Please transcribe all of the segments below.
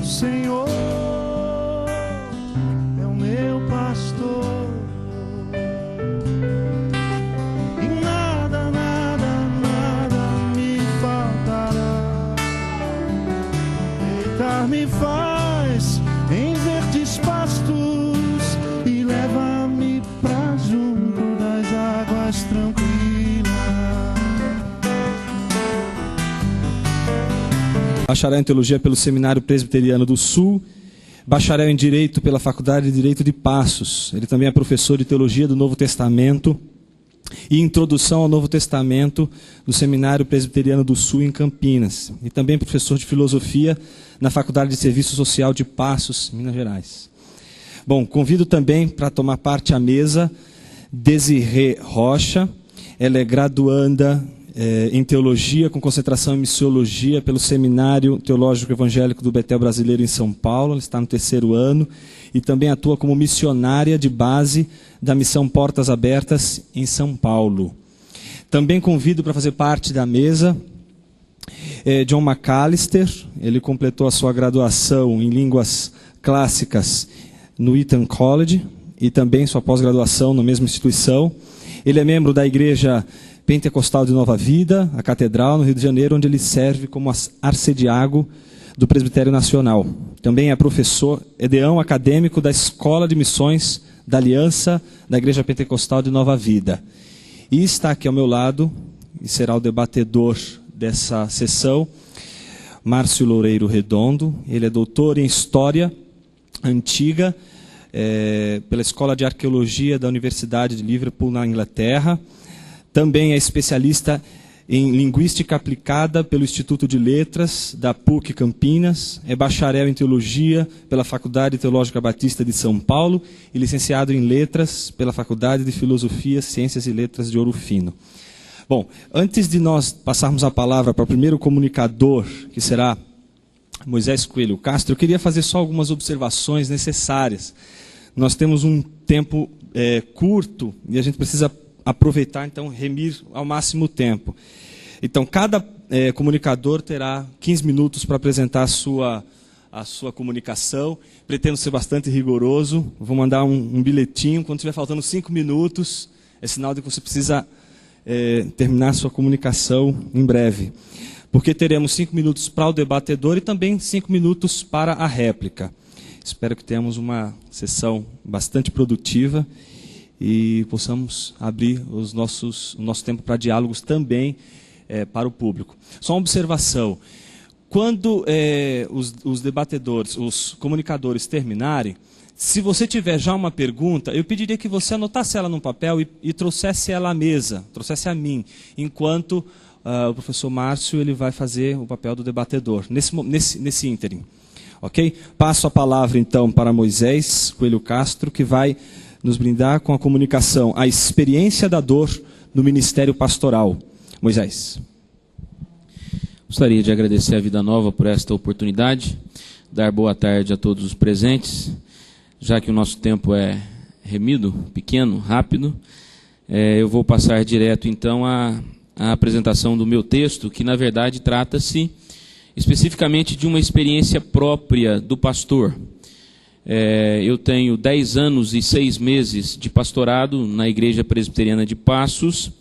O Senhor é o meu pastor, e nada, nada, nada me faltará. Deitar-me faz em verdes pastos e leva-me pra junto das águas tranquilas. Bacharel em Teologia pelo Seminário Presbiteriano do Sul, bacharel em Direito pela Faculdade de Direito de Passos. Ele também é professor de Teologia do Novo Testamento e Introdução ao Novo Testamento do Seminário Presbiteriano do Sul em Campinas. E também professor de Filosofia na Faculdade de Serviço Social de Passos, Minas Gerais. Bom, convido também para tomar parte à mesa Desirê Rocha. Ela é graduanda em Teologia, com concentração em Missiologia pelo Seminário Teológico Evangélico do Betel Brasileiro em São Paulo. Ela está no 3º ano e também atua como missionária de base da Missão Portas Abertas em São Paulo. Também convido para fazer parte da mesa John McAllister. Ele completou a sua graduação em Línguas Clássicas no Eton College e também sua pós-graduação na mesma instituição. Ele é membro da Igreja Pentecostal de Nova Vida, a Catedral, no Rio de Janeiro, onde ele serve como arcediago do Presbitério Nacional. Também é professor, deão acadêmico da Escola de Missões da Aliança da Igreja Pentecostal de Nova Vida. E está aqui ao meu lado, e será o debatedor dessa sessão, Márcio Loureiro Redondo. Ele é doutor em História Antiga pela Escola de Arqueologia da Universidade de Liverpool, na Inglaterra. Também é especialista em Linguística Aplicada pelo Instituto de Letras da PUC Campinas. É bacharel em Teologia pela Faculdade Teológica Batista de São Paulo e licenciado em Letras pela Faculdade de Filosofia, Ciências e Letras de Ouro Fino. Bom, antes de nós passarmos a palavra para o primeiro comunicador, que será Moisés Coelho Castro, eu queria fazer só algumas observações necessárias. Nós temos um tempo curto e a gente precisa aproveitar, então, remir ao máximo tempo. Então, cada comunicador terá 15 minutos para apresentar a sua comunicação. Pretendo ser bastante rigoroso. Vou mandar um bilhetinho. Quando estiver faltando 5 minutos, é sinal de que você precisa terminar a sua comunicação em breve. Porque teremos 5 minutos para o debatedor e também 5 minutos para a réplica. Espero que tenhamos uma sessão bastante produtiva e possamos abrir o nosso tempo para diálogos também para o público. Só uma observação. Quando os debatedores, os comunicadores terminarem, se você tiver já uma pergunta, eu pediria que você anotasse ela num papel e trouxesse ela à mesa, trouxesse a mim, enquanto o professor Márcio ele vai fazer o papel do debatedor, nesse ínterim. Ok? Passo a palavra então para Moisés Coelho Castro, que vai nos brindar com a comunicação A Experiência da Dor no Ministério Pastoral. Moisés. Gostaria de agradecer a Vida Nova por esta oportunidade, dar boa tarde a todos os presentes, já que o nosso tempo é remido, pequeno, rápido, eu vou passar direto então à apresentação do meu texto, que na verdade trata-se especificamente de uma experiência própria do pastor. Eu tenho 10 anos e 6 meses de pastorado na Igreja Presbiteriana de Passos,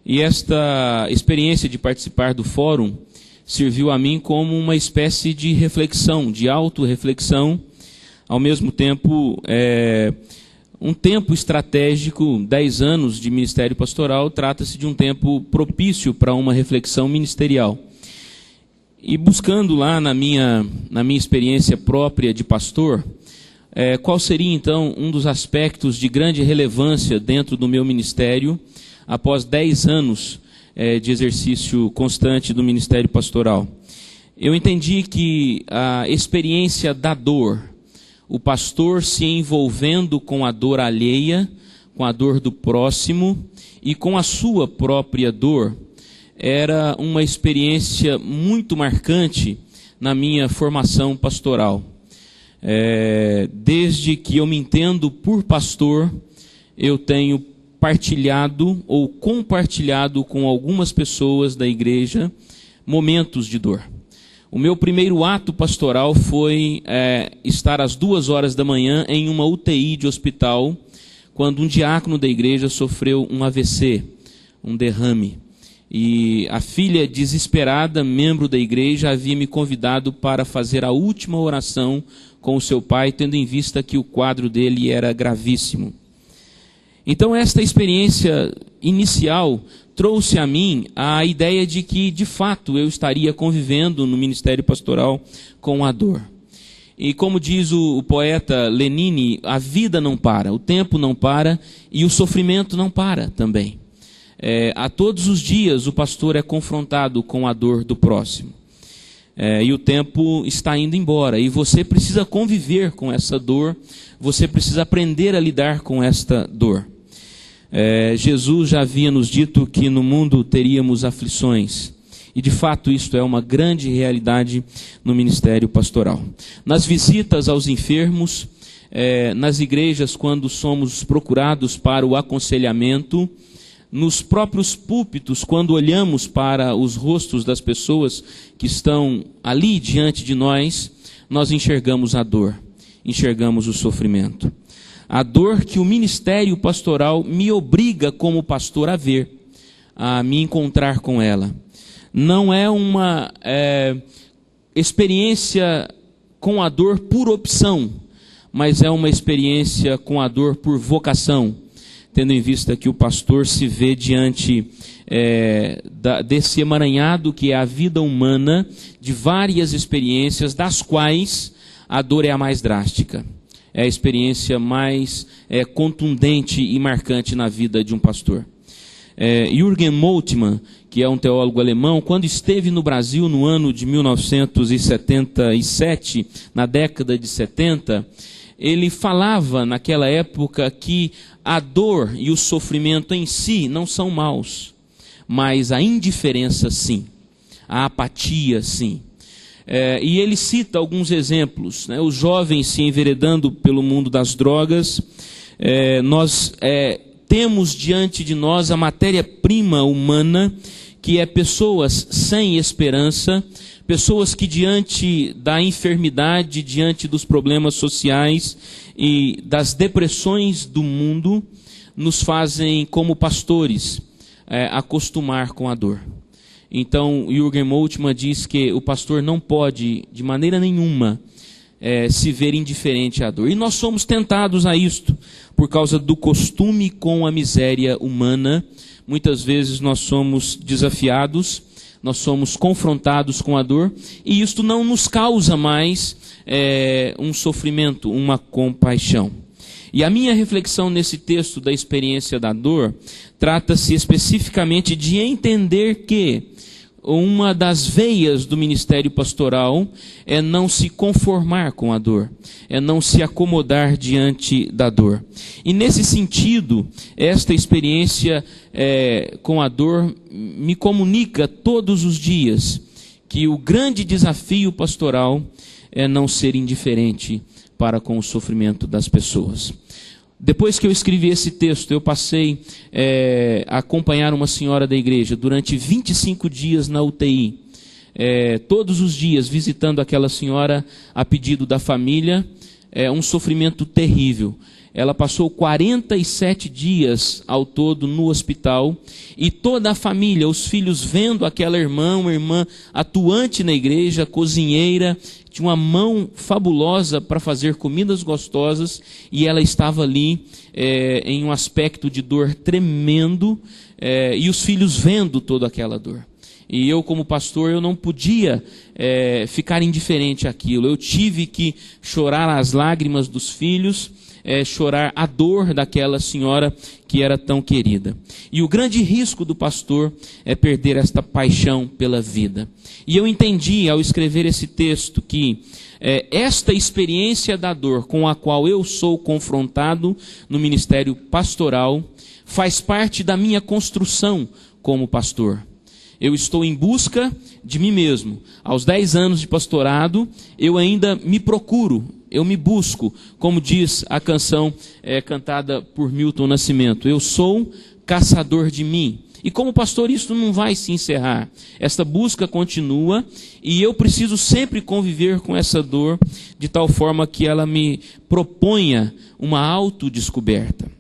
e esta experiência de participar do fórum serviu a mim como uma espécie de reflexão, de autorreflexão, ao mesmo tempo um tempo estratégico. 10 anos de ministério pastoral trata-se de um tempo propício para uma reflexão ministerial. E buscando lá na minha experiência própria de pastor, qual seria então um dos aspectos de grande relevância dentro do meu ministério, após 10 anos de exercício constante do ministério pastoral? Eu entendi que a experiência da dor, o pastor se envolvendo com a dor alheia, com a dor do próximo e com a sua própria dor, era uma experiência muito marcante na minha formação pastoral. Desde que eu me entendo por pastor, eu tenho partilhado ou compartilhado com algumas pessoas da igreja momentos de dor. O meu primeiro ato pastoral foi estar às 2h da manhã em uma UTI de hospital, quando um diácono da igreja sofreu um AVC, um derrame. E a filha, desesperada, membro da igreja, havia me convidado para fazer a última oração com o seu pai, tendo em vista que o quadro dele era gravíssimo. Então, esta experiência inicial trouxe a mim a ideia de que, de fato, eu estaria convivendo no ministério pastoral com a dor. E como diz o poeta Lenine, a vida não para, o tempo não para e o sofrimento não para também. A todos os dias o pastor é confrontado com a dor do próximo. E o tempo está indo embora e você precisa conviver com essa dor, você precisa aprender a lidar com esta dor. Jesus já havia nos dito que no mundo teríamos aflições. E de fato isto é uma grande realidade no ministério pastoral. Nas visitas aos enfermos, nas igrejas quando somos procurados para o aconselhamento, nos próprios púlpitos quando olhamos para os rostos das pessoas que estão ali diante de nós, nós enxergamos a dor, enxergamos o sofrimento. A dor que o ministério pastoral me obriga como pastor a ver, a me encontrar com ela. Não é uma experiência com a dor por opção, mas é uma experiência com a dor por vocação, tendo em vista que o pastor se vê diante desse emaranhado que é a vida humana, de várias experiências, das quais a dor é a mais drástica. É a experiência mais contundente e marcante na vida de um pastor. Jürgen Moltmann, que é um teólogo alemão, quando esteve no Brasil no ano de 1977, na década de 70, ele falava naquela época que a dor e o sofrimento em si não são maus, mas a indiferença sim, a apatia sim. E ele cita alguns exemplos, né? Os jovens se enveredando pelo mundo das drogas, nós temos diante de nós a matéria-prima humana, que é pessoas sem esperança, pessoas que diante da enfermidade, diante dos problemas sociais e das depressões do mundo, nos fazem como pastores acostumar com a dor. Então, Jürgen Moltmann diz que o pastor não pode, de maneira nenhuma, se ver indiferente à dor. E nós somos tentados a isto, por causa do costume com a miséria humana. Muitas vezes nós somos desafiados, nós somos confrontados com a dor, e isto não nos causa mais um sofrimento, uma compaixão. E a minha reflexão nesse texto da experiência da dor trata-se especificamente de entender que uma das veias do ministério pastoral é não se conformar com a dor, é não se acomodar diante da dor. E nesse sentido, esta experiência com a dor me comunica todos os dias que o grande desafio pastoral é não ser indiferente para com o sofrimento das pessoas. Depois que eu escrevi esse texto, eu passei a acompanhar uma senhora da igreja durante 25 dias na UTI. Todos os dias visitando aquela senhora a pedido da família, um sofrimento terrível. Ela passou 47 dias ao todo no hospital e toda a família, os filhos vendo aquela irmã, uma irmã atuante na igreja, cozinheira, tinha uma mão fabulosa para fazer comidas gostosas e ela estava ali em um aspecto de dor tremendo e os filhos vendo toda aquela dor. E eu, como pastor, eu não podia ficar indiferente àquilo. Eu tive que chorar as lágrimas dos filhos, chorar a dor daquela senhora que era tão querida. E o grande risco do pastor é perder esta paixão pela vida. E eu entendi, ao escrever esse texto, que esta experiência da dor com a qual eu sou confrontado no ministério pastoral faz parte da minha construção como pastor. Eu estou em busca de mim mesmo. Aos 10 anos de pastorado, eu ainda me procuro, eu me busco, como diz a canção cantada por Milton Nascimento. Eu sou caçador de mim. E como pastor, isso não vai se encerrar. Esta busca continua e eu preciso sempre conviver com essa dor de tal forma que ela me proponha uma autodescoberta.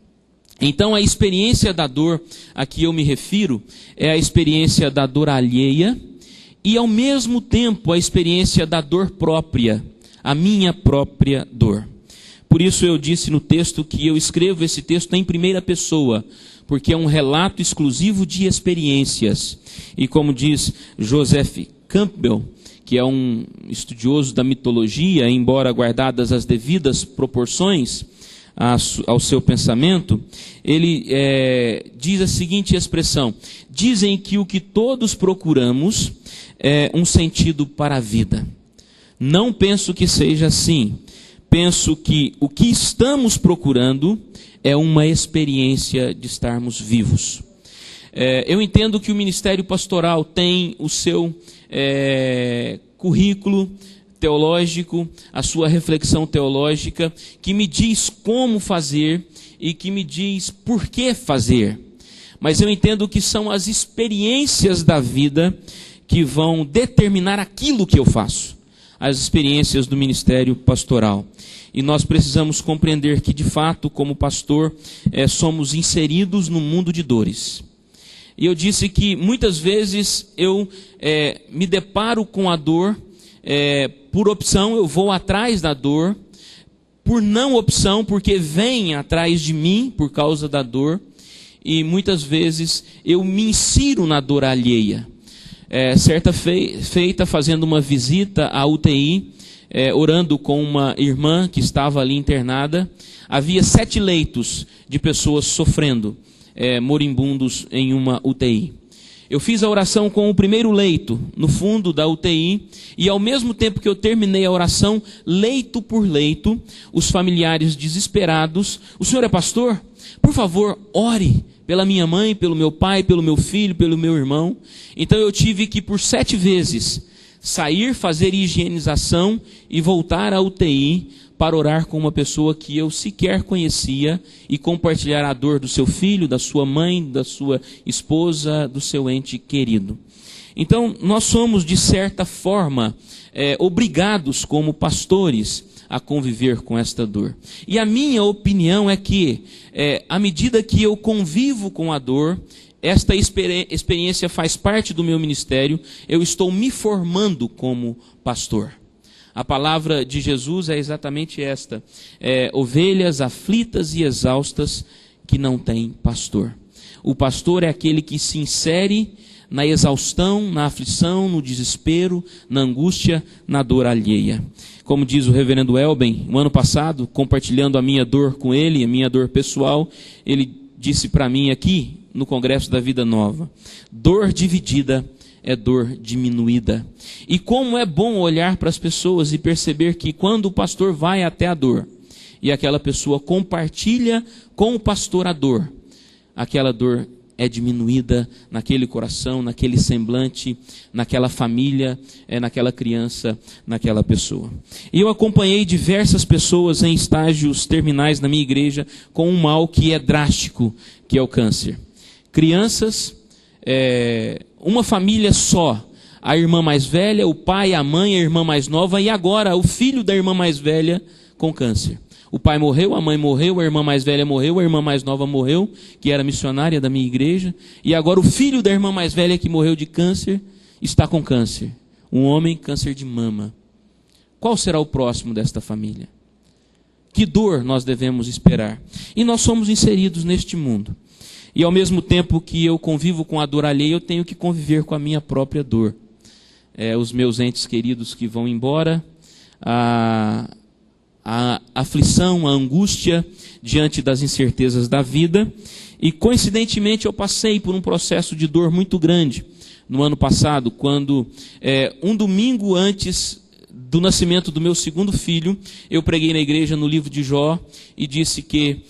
Então a experiência da dor a que eu me refiro é a experiência da dor alheia e ao mesmo tempo a experiência da dor própria, a minha própria dor. Por isso eu disse no texto que eu escrevo esse texto em primeira pessoa, porque é um relato exclusivo de experiências. E como diz Joseph Campbell, que é um estudioso da mitologia, embora guardadas as devidas proporções ao seu pensamento, ele diz a seguinte expressão: dizem que o que todos procuramos é um sentido para a vida. Não penso que seja assim. Penso que o que estamos procurando é uma experiência de estarmos vivos. Eu entendo que o ministério pastoral tem o seu currículo teológico, a sua reflexão teológica, que me diz como fazer e que me diz por que fazer. Mas eu entendo que são as experiências da vida que vão determinar aquilo que eu faço. As experiências do ministério pastoral. E nós precisamos compreender que, de fato, como pastor, somos inseridos no mundo de dores. E eu disse que muitas vezes eu me deparo com a dor, por opção eu vou atrás da dor, por não opção, porque vem atrás de mim por causa da dor, e muitas vezes eu me insiro na dor alheia. Certa feita, fazendo uma visita à UTI, orando com uma irmã que estava ali internada, havia 7 leitos de pessoas sofrendo, moribundos em uma UTI. Eu fiz a oração com o primeiro leito, no fundo da UTI, e ao mesmo tempo que eu terminei a oração, leito por leito, os familiares desesperados: o senhor é pastor? Por favor, ore pela minha mãe, pelo meu pai, pelo meu filho, pelo meu irmão. Então eu tive que por 7 vezes sair, fazer higienização e voltar à UTI para orar com uma pessoa que eu sequer conhecia e compartilhar a dor do seu filho, da sua mãe, da sua esposa, do seu ente querido. Então nós somos, de certa forma, obrigados como pastores a conviver com esta dor. E a minha opinião é que, à medida que eu convivo com a dor, esta experiência faz parte do meu ministério, eu estou me formando como pastor. A palavra de Jesus é exatamente esta: ovelhas aflitas e exaustas que não têm pastor. O pastor é aquele que se insere na exaustão, na aflição, no desespero, na angústia, na dor alheia. Como diz o reverendo Elben, no ano passado, compartilhando a minha dor com ele, a minha dor pessoal, ele disse para mim aqui, no Congresso da Vida Nova: dor dividida é dor diminuída. E como é bom olhar para as pessoas e perceber que quando o pastor vai até a dor, e aquela pessoa compartilha com o pastor a dor, aquela dor é diminuída naquele coração, naquele semblante, naquela família, naquela criança, naquela pessoa. E eu acompanhei diversas pessoas em estágios terminais na minha igreja com um mal que é drástico, que é o câncer. Crianças, uma família só, a irmã mais velha, o pai, a mãe, a irmã mais nova e agora o filho da irmã mais velha com câncer. O pai morreu, a mãe morreu, a irmã mais velha morreu, a irmã mais nova morreu, que era missionária da minha igreja. E agora o filho da irmã mais velha que morreu de câncer está com câncer. Um homem, câncer de mama. Qual será o próximo desta família? Que dor nós devemos esperar? E nós somos inseridos neste mundo. E ao mesmo tempo que eu convivo com a dor alheia, eu tenho que conviver com a minha própria dor. Os meus entes queridos que vão embora, a aflição, a angústia diante das incertezas da vida. E coincidentemente eu passei por um processo de dor muito grande no ano passado, quando um domingo antes do nascimento do meu segundo filho, eu preguei na igreja no livro de Jó e disse que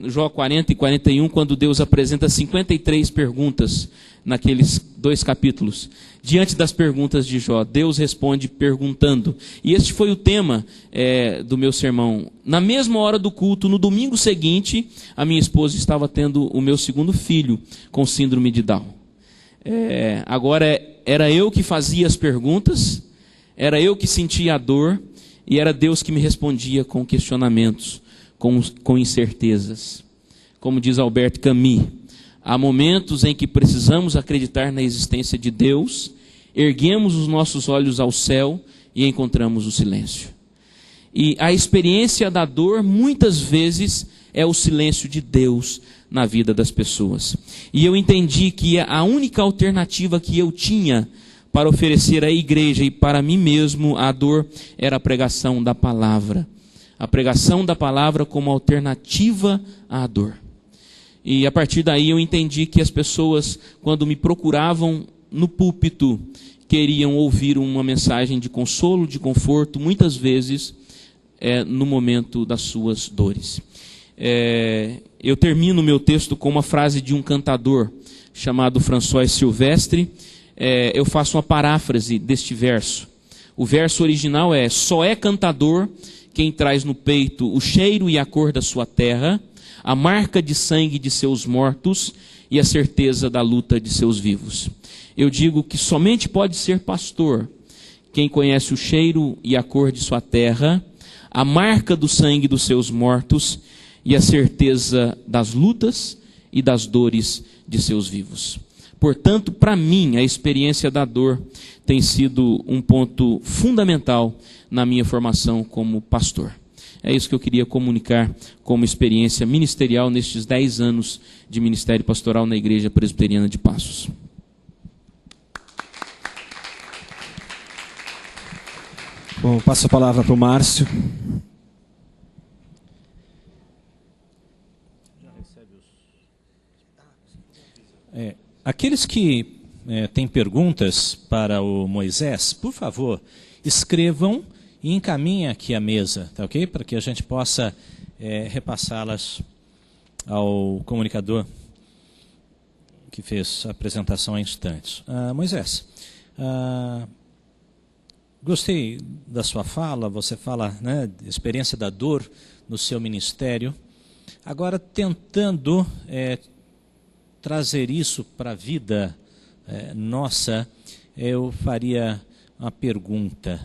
Jó 40 e 41, quando Deus apresenta 53 perguntas naqueles 2 capítulos. Diante das perguntas de Jó, Deus responde perguntando. E este foi o tema do meu sermão. Na mesma hora do culto, no domingo seguinte, a minha esposa estava tendo o meu segundo filho com síndrome de Down. Agora era eu que fazia as perguntas, era eu que sentia a dor, e era Deus que me respondia com questionamentos, com incertezas. Como diz Albert Camus, há momentos em que precisamos acreditar na existência de Deus, erguemos os nossos olhos ao céu e encontramos o silêncio. E a experiência da dor, muitas vezes, é o silêncio de Deus na vida das pessoas. E eu entendi que a única alternativa que eu tinha para oferecer à igreja e para mim mesmo a dor era a pregação da palavra. A pregação da palavra como alternativa à dor. E a partir daí eu entendi que as pessoas, quando me procuravam no púlpito, queriam ouvir uma mensagem de consolo, de conforto, muitas vezes no momento das suas dores. Eu termino meu texto com uma frase de um cantador chamado François Silvestre. Eu faço uma paráfrase deste verso. O verso original é: só é cantador quem traz no peito o cheiro e a cor da sua terra, a marca de sangue de seus mortos e a certeza da luta de seus vivos. Eu digo que somente pode ser pastor quem conhece o cheiro e a cor de sua terra, a marca do sangue dos seus mortos e a certeza das lutas e das dores de seus vivos. Portanto, para mim, a experiência da dor tem sido um ponto fundamental na minha formação como pastor. É isso que eu queria comunicar como experiência ministerial nestes 10 anos de ministério pastoral na Igreja Presbiteriana de Passos. Bom, passo a palavra para o Márcio. Aqueles que têm perguntas para o Moisés, por favor, escrevam e encaminhem aqui à mesa, tá ok? Para que a gente possa repassá-las ao comunicador que fez a apresentação há instantes. Moisés, gostei da sua fala, você fala, né, experiência da dor no seu ministério. Agora, tentando trazer isso para a vida nossa, eu faria uma pergunta.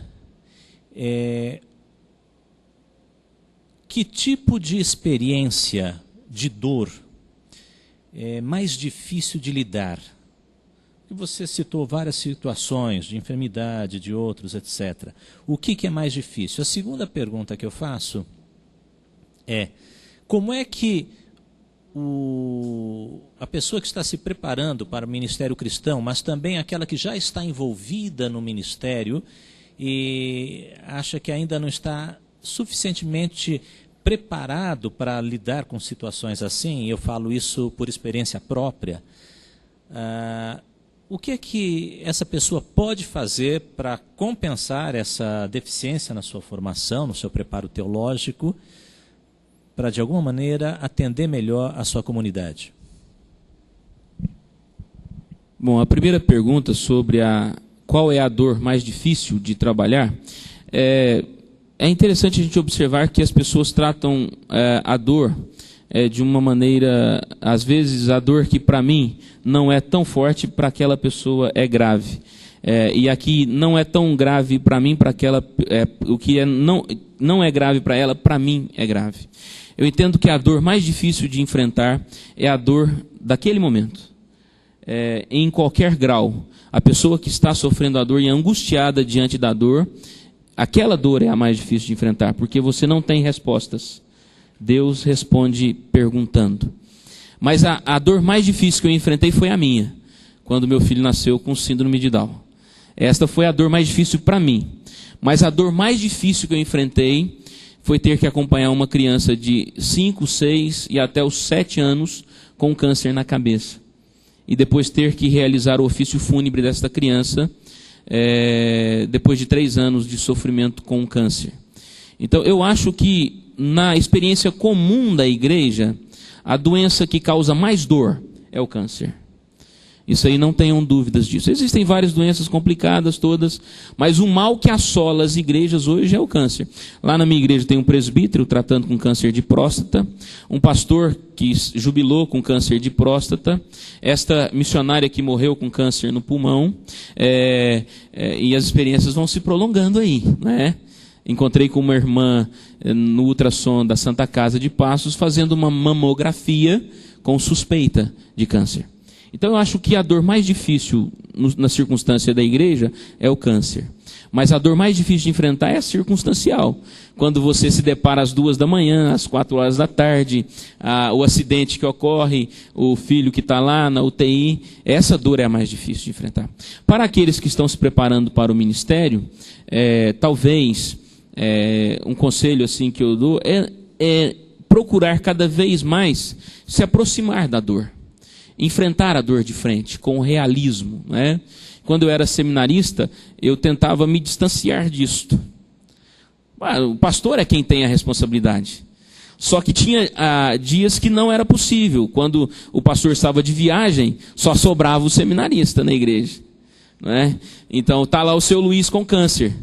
Que tipo de experiência de dor é mais difícil de lidar? Você citou várias situações de enfermidade, de outros, etc. O que é mais difícil? A segunda pergunta que eu faço é: como é que a pessoa que está se preparando para o ministério cristão, mas também aquela que já está envolvida no ministério e acha que ainda não está suficientemente preparado para lidar com situações assim, e eu falo isso por experiência própria, o que é que essa pessoa pode fazer para compensar essa deficiência na sua formação, no seu preparo teológico, para de alguma maneira atender melhor a sua comunidade? Bom, a primeira pergunta sobre qual é a dor mais difícil de trabalhar, é interessante a gente observar que as pessoas tratam a dor de uma maneira, às vezes a dor que para mim não é tão forte, para aquela pessoa é grave. E aqui não é tão grave para mim, para aquela, o que não é grave para ela, para mim é grave. Eu entendo que a dor mais difícil de enfrentar é a dor daquele momento. Em qualquer grau, a pessoa que está sofrendo a dor e angustiada diante da dor, aquela dor é a mais difícil de enfrentar, porque você não tem respostas. Deus responde perguntando. Mas a dor mais difícil que eu enfrentei foi a minha, quando meu filho nasceu com síndrome de Down. Esta foi a dor mais difícil para mim. Mas a dor mais difícil que eu enfrentei foi ter que acompanhar uma criança de 5, 6 e até os 7 anos com câncer na cabeça. E depois ter que realizar o ofício fúnebre desta criança, depois de 3 anos de sofrimento com câncer. Então eu acho que na experiência comum da igreja, a doença que causa mais dor é o câncer. Isso aí não tenham dúvidas disso. Existem várias doenças complicadas todas, mas o mal que assola as igrejas hoje é o câncer. Lá na minha igreja tem um presbítero tratando com câncer de próstata, um pastor que jubilou com câncer de próstata, esta missionária que morreu com câncer no pulmão, e as experiências vão se prolongando aí, né? Encontrei com uma irmã no ultrassom da Santa Casa de Passos fazendo uma mamografia com suspeita de câncer. Então eu acho que a dor mais difícil na circunstância da igreja é o câncer. Mas a dor mais difícil de enfrentar é a circunstancial. Quando você se depara às 2 da manhã, às 4 horas da tarde, o acidente que ocorre, o filho que está lá na UTI, essa dor é a mais difícil de enfrentar. Para aqueles que estão se preparando para o ministério, talvez um conselho assim que eu dou é procurar cada vez mais se aproximar da dor. Enfrentar a dor de frente com realismo, né? Quando eu era seminarista, eu tentava me distanciar disto. O pastor é quem tem a responsabilidade. Só que tinha dias que não era possível. Quando o pastor estava de viagem, só sobrava o seminarista na igreja, né? Então está lá o seu Luiz com câncer.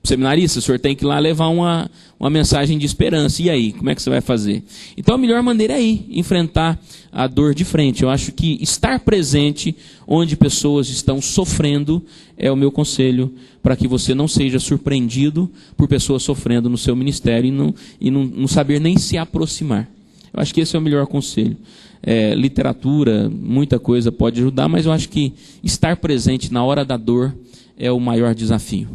Seminarista, o senhor tem que ir lá levar uma mensagem de esperança. E aí, como é que você vai fazer? Então a melhor maneira é ir enfrentar a dor de frente. Eu acho que estar presente onde pessoas estão sofrendo é o meu conselho, para que você não seja surpreendido por pessoas sofrendo no seu ministério e não saber nem se aproximar. Eu acho que esse é o melhor conselho. Literatura, muita coisa pode ajudar, mas eu acho que estar presente na hora da dor é o maior desafio.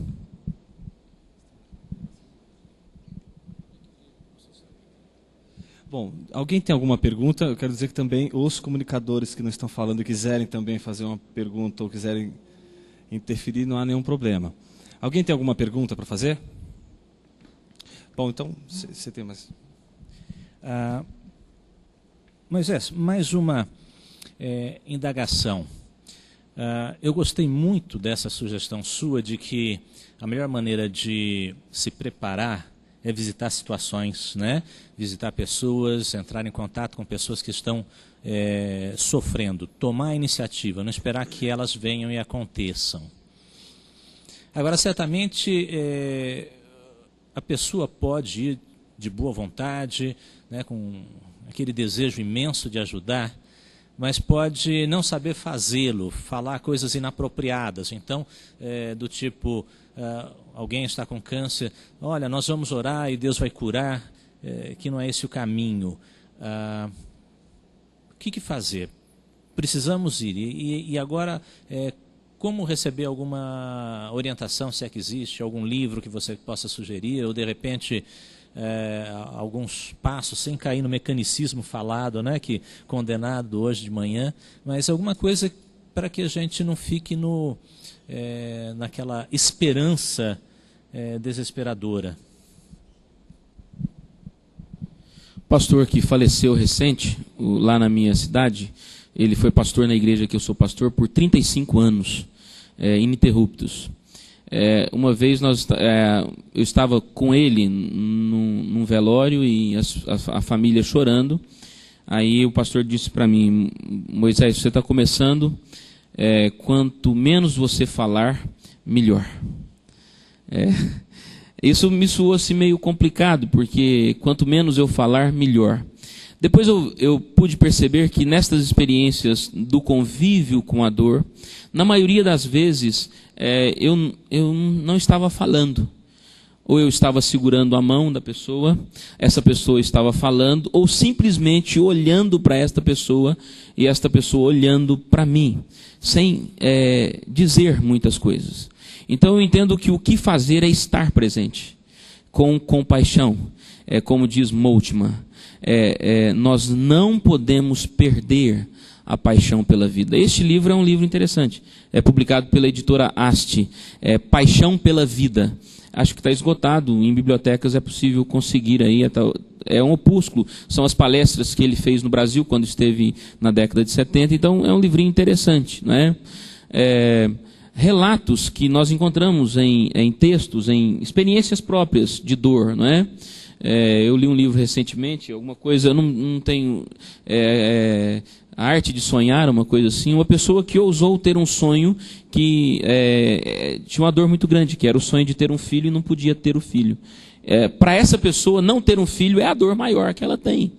Bom, alguém tem alguma pergunta? Eu quero dizer que também os comunicadores que não estão falando e quiserem também fazer uma pergunta ou quiserem interferir, não há nenhum problema. Alguém tem alguma pergunta para fazer? Bom, então, você tem mais... Moisés, mais uma indagação. Eu gostei muito dessa sugestão sua de que a melhor maneira de se preparar é visitar situações, né? Visitar pessoas, entrar em contato com pessoas que estão sofrendo, tomar a iniciativa, não esperar que elas venham e aconteçam. Agora, certamente, a pessoa pode ir de boa vontade, né, com aquele desejo imenso de ajudar, mas pode não saber fazê-lo, falar coisas inapropriadas. Então, do tipo... alguém está com câncer, olha, nós vamos orar e Deus vai curar, que não é esse o caminho. O que fazer? Precisamos ir. E agora, como receber alguma orientação, se é que existe, algum livro que você possa sugerir, ou de repente alguns passos, sem cair no mecanicismo falado, né, que condenado hoje de manhã, mas alguma coisa para que a gente não fique naquela esperança desesperadora. O pastor que faleceu recente, lá na minha cidade, ele foi pastor na igreja que eu sou pastor por 35 anos, ininterruptos. Uma vez eu estava com ele num velório e a família chorando. Aí o pastor disse para mim: Moisés, você está começando... quanto menos você falar, melhor. Isso me soou assim meio complicado, porque quanto menos eu falar, melhor. Depois eu pude perceber que nestas experiências do convívio com a dor, na maioria das vezes, eu não estava falando. Ou eu estava segurando a mão da pessoa, essa pessoa estava falando, ou simplesmente olhando para esta pessoa e esta pessoa olhando para mim, sem dizer muitas coisas. Então eu entendo que o que fazer é estar presente, com compaixão. Como diz Moltmann, nós não podemos perder a paixão pela vida. Este livro é um livro interessante, é publicado pela editora Haste, Paixão pela Vida. Acho que está esgotado, em bibliotecas é possível conseguir aí, é um opúsculo, são as palestras que ele fez no Brasil quando esteve na década de 70, então é um livrinho interessante, não é? Relatos que nós encontramos em textos, em experiências próprias de dor, não é? Eu li um livro recentemente, alguma coisa, eu não tenho... A Arte de Sonhar, uma coisa assim, uma pessoa que ousou ter um sonho que tinha uma dor muito grande, que era o sonho de ter um filho e não podia ter o filho. Para essa pessoa, não ter um filho é a dor maior que ela tem.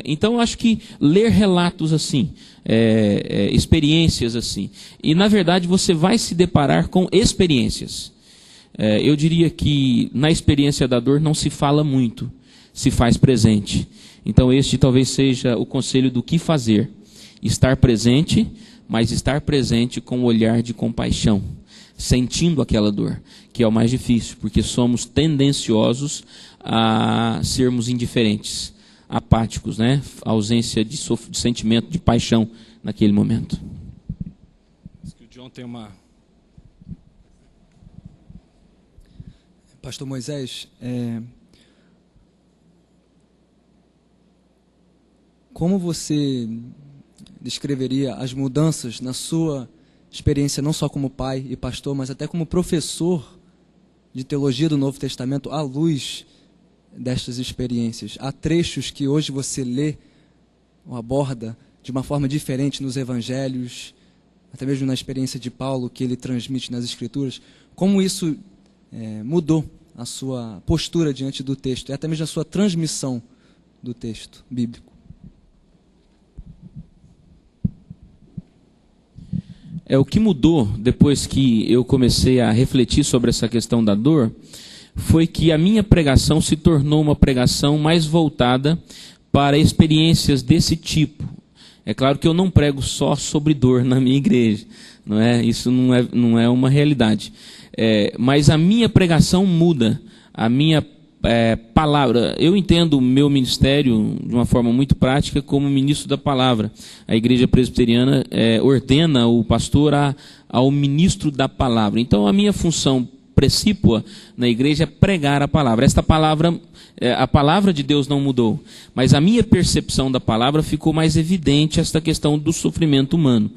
Então, eu acho que ler relatos assim, experiências assim, e na verdade você vai se deparar com experiências. Eu diria que na experiência da dor não se fala muito, se faz presente. Então este talvez seja o conselho do que fazer. Estar presente, mas estar presente com um olhar de compaixão, sentindo aquela dor, que é o mais difícil, porque somos tendenciosos a sermos indiferentes, apáticos, né? A ausência de sentimento, de paixão naquele momento. O John tem uma... Pastor Moisés, como você descreveria as mudanças na sua experiência, não só como pai e pastor, mas até como professor de teologia do Novo Testamento, à luz destas experiências? Há trechos que hoje você lê ou aborda de uma forma diferente nos evangelhos, até mesmo na experiência de Paulo, que ele transmite nas Escrituras. Como isso mudou a sua postura diante do texto, e até mesmo a sua transmissão do texto bíblico? O que mudou depois que eu comecei a refletir sobre essa questão da dor foi que a minha pregação se tornou uma pregação mais voltada para experiências desse tipo. É claro que eu não prego só sobre dor na minha igreja, não é? Isso não é uma realidade. Mas a minha pregação muda, a minha palavra. Eu entendo o meu ministério de uma forma muito prática como ministro da palavra. A igreja presbiteriana ordena o pastor ao ministro da palavra. Então a minha função precípua na igreja é pregar a palavra. Esta palavra, a palavra de Deus não mudou, mas a minha percepção da palavra ficou mais evidente, esta questão do sofrimento humano.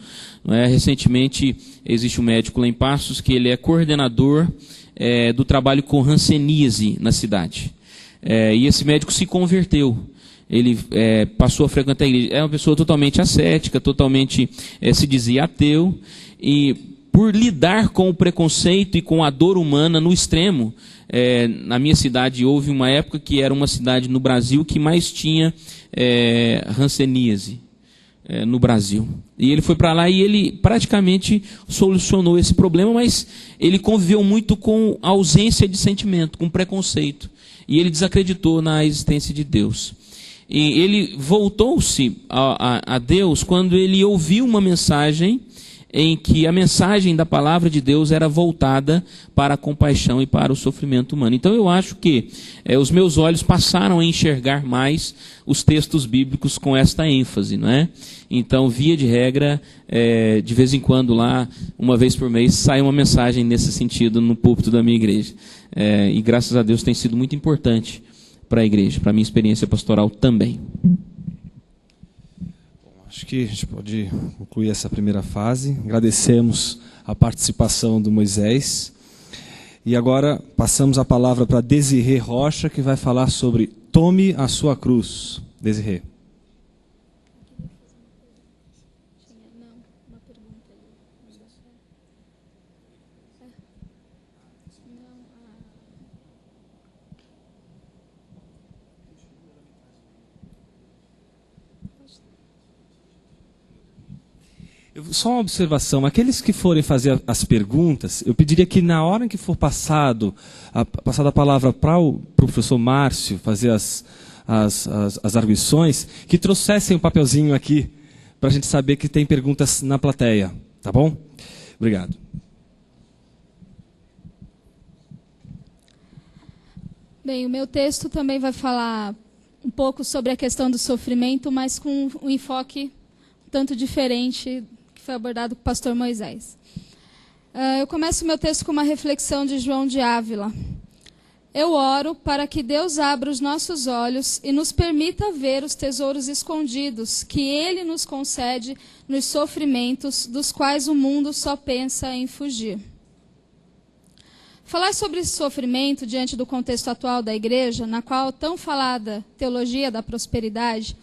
Recentemente existe um médico lá em Passos que ele é coordenador do trabalho com hanseníase na cidade. E esse médico se converteu. Ele passou a frequentar a igreja. É uma pessoa totalmente ascética, totalmente se dizia ateu. E por lidar com o preconceito e com a dor humana no extremo, na minha cidade houve uma época que era uma cidade no Brasil que mais tinha hanseníase no Brasil. E ele foi para lá e ele praticamente solucionou esse problema, mas ele conviveu muito com a ausência de sentimento, com preconceito. E ele desacreditou na existência de Deus. E ele voltou-se a Deus quando ele ouviu uma mensagem em que a mensagem da palavra de Deus era voltada para a compaixão e para o sofrimento humano. Então eu acho que os meus olhos passaram a enxergar mais os textos bíblicos com esta ênfase, não é? Então, via de regra, de vez em quando lá, uma vez por mês, sai uma mensagem nesse sentido no púlpito da minha igreja. E graças a Deus tem sido muito importante para a igreja, para a minha experiência pastoral também. Acho que a gente pode concluir essa primeira fase. Agradecemos a participação do Moisés. E agora passamos a palavra para Desirê Rocha, que vai falar sobre Tome a Sua Cruz. Desirê. Só uma observação, aqueles que forem fazer as perguntas, eu pediria que na hora em que for passada a palavra para o professor Márcio fazer as arguições, que trouxessem um papelzinho aqui, para a gente saber que tem perguntas na plateia, tá bom? Obrigado. Bem, o meu texto também vai falar um pouco sobre a questão do sofrimento, mas com um enfoque um tanto diferente foi abordado com o pastor Moisés. Eu começo o meu texto com uma reflexão de João de Ávila. Eu oro para que Deus abra os nossos olhos e nos permita ver os tesouros escondidos que Ele nos concede nos sofrimentos dos quais o mundo só pensa em fugir. Falar sobre sofrimento diante do contexto atual da igreja, na qual a tão falada teologia da prosperidade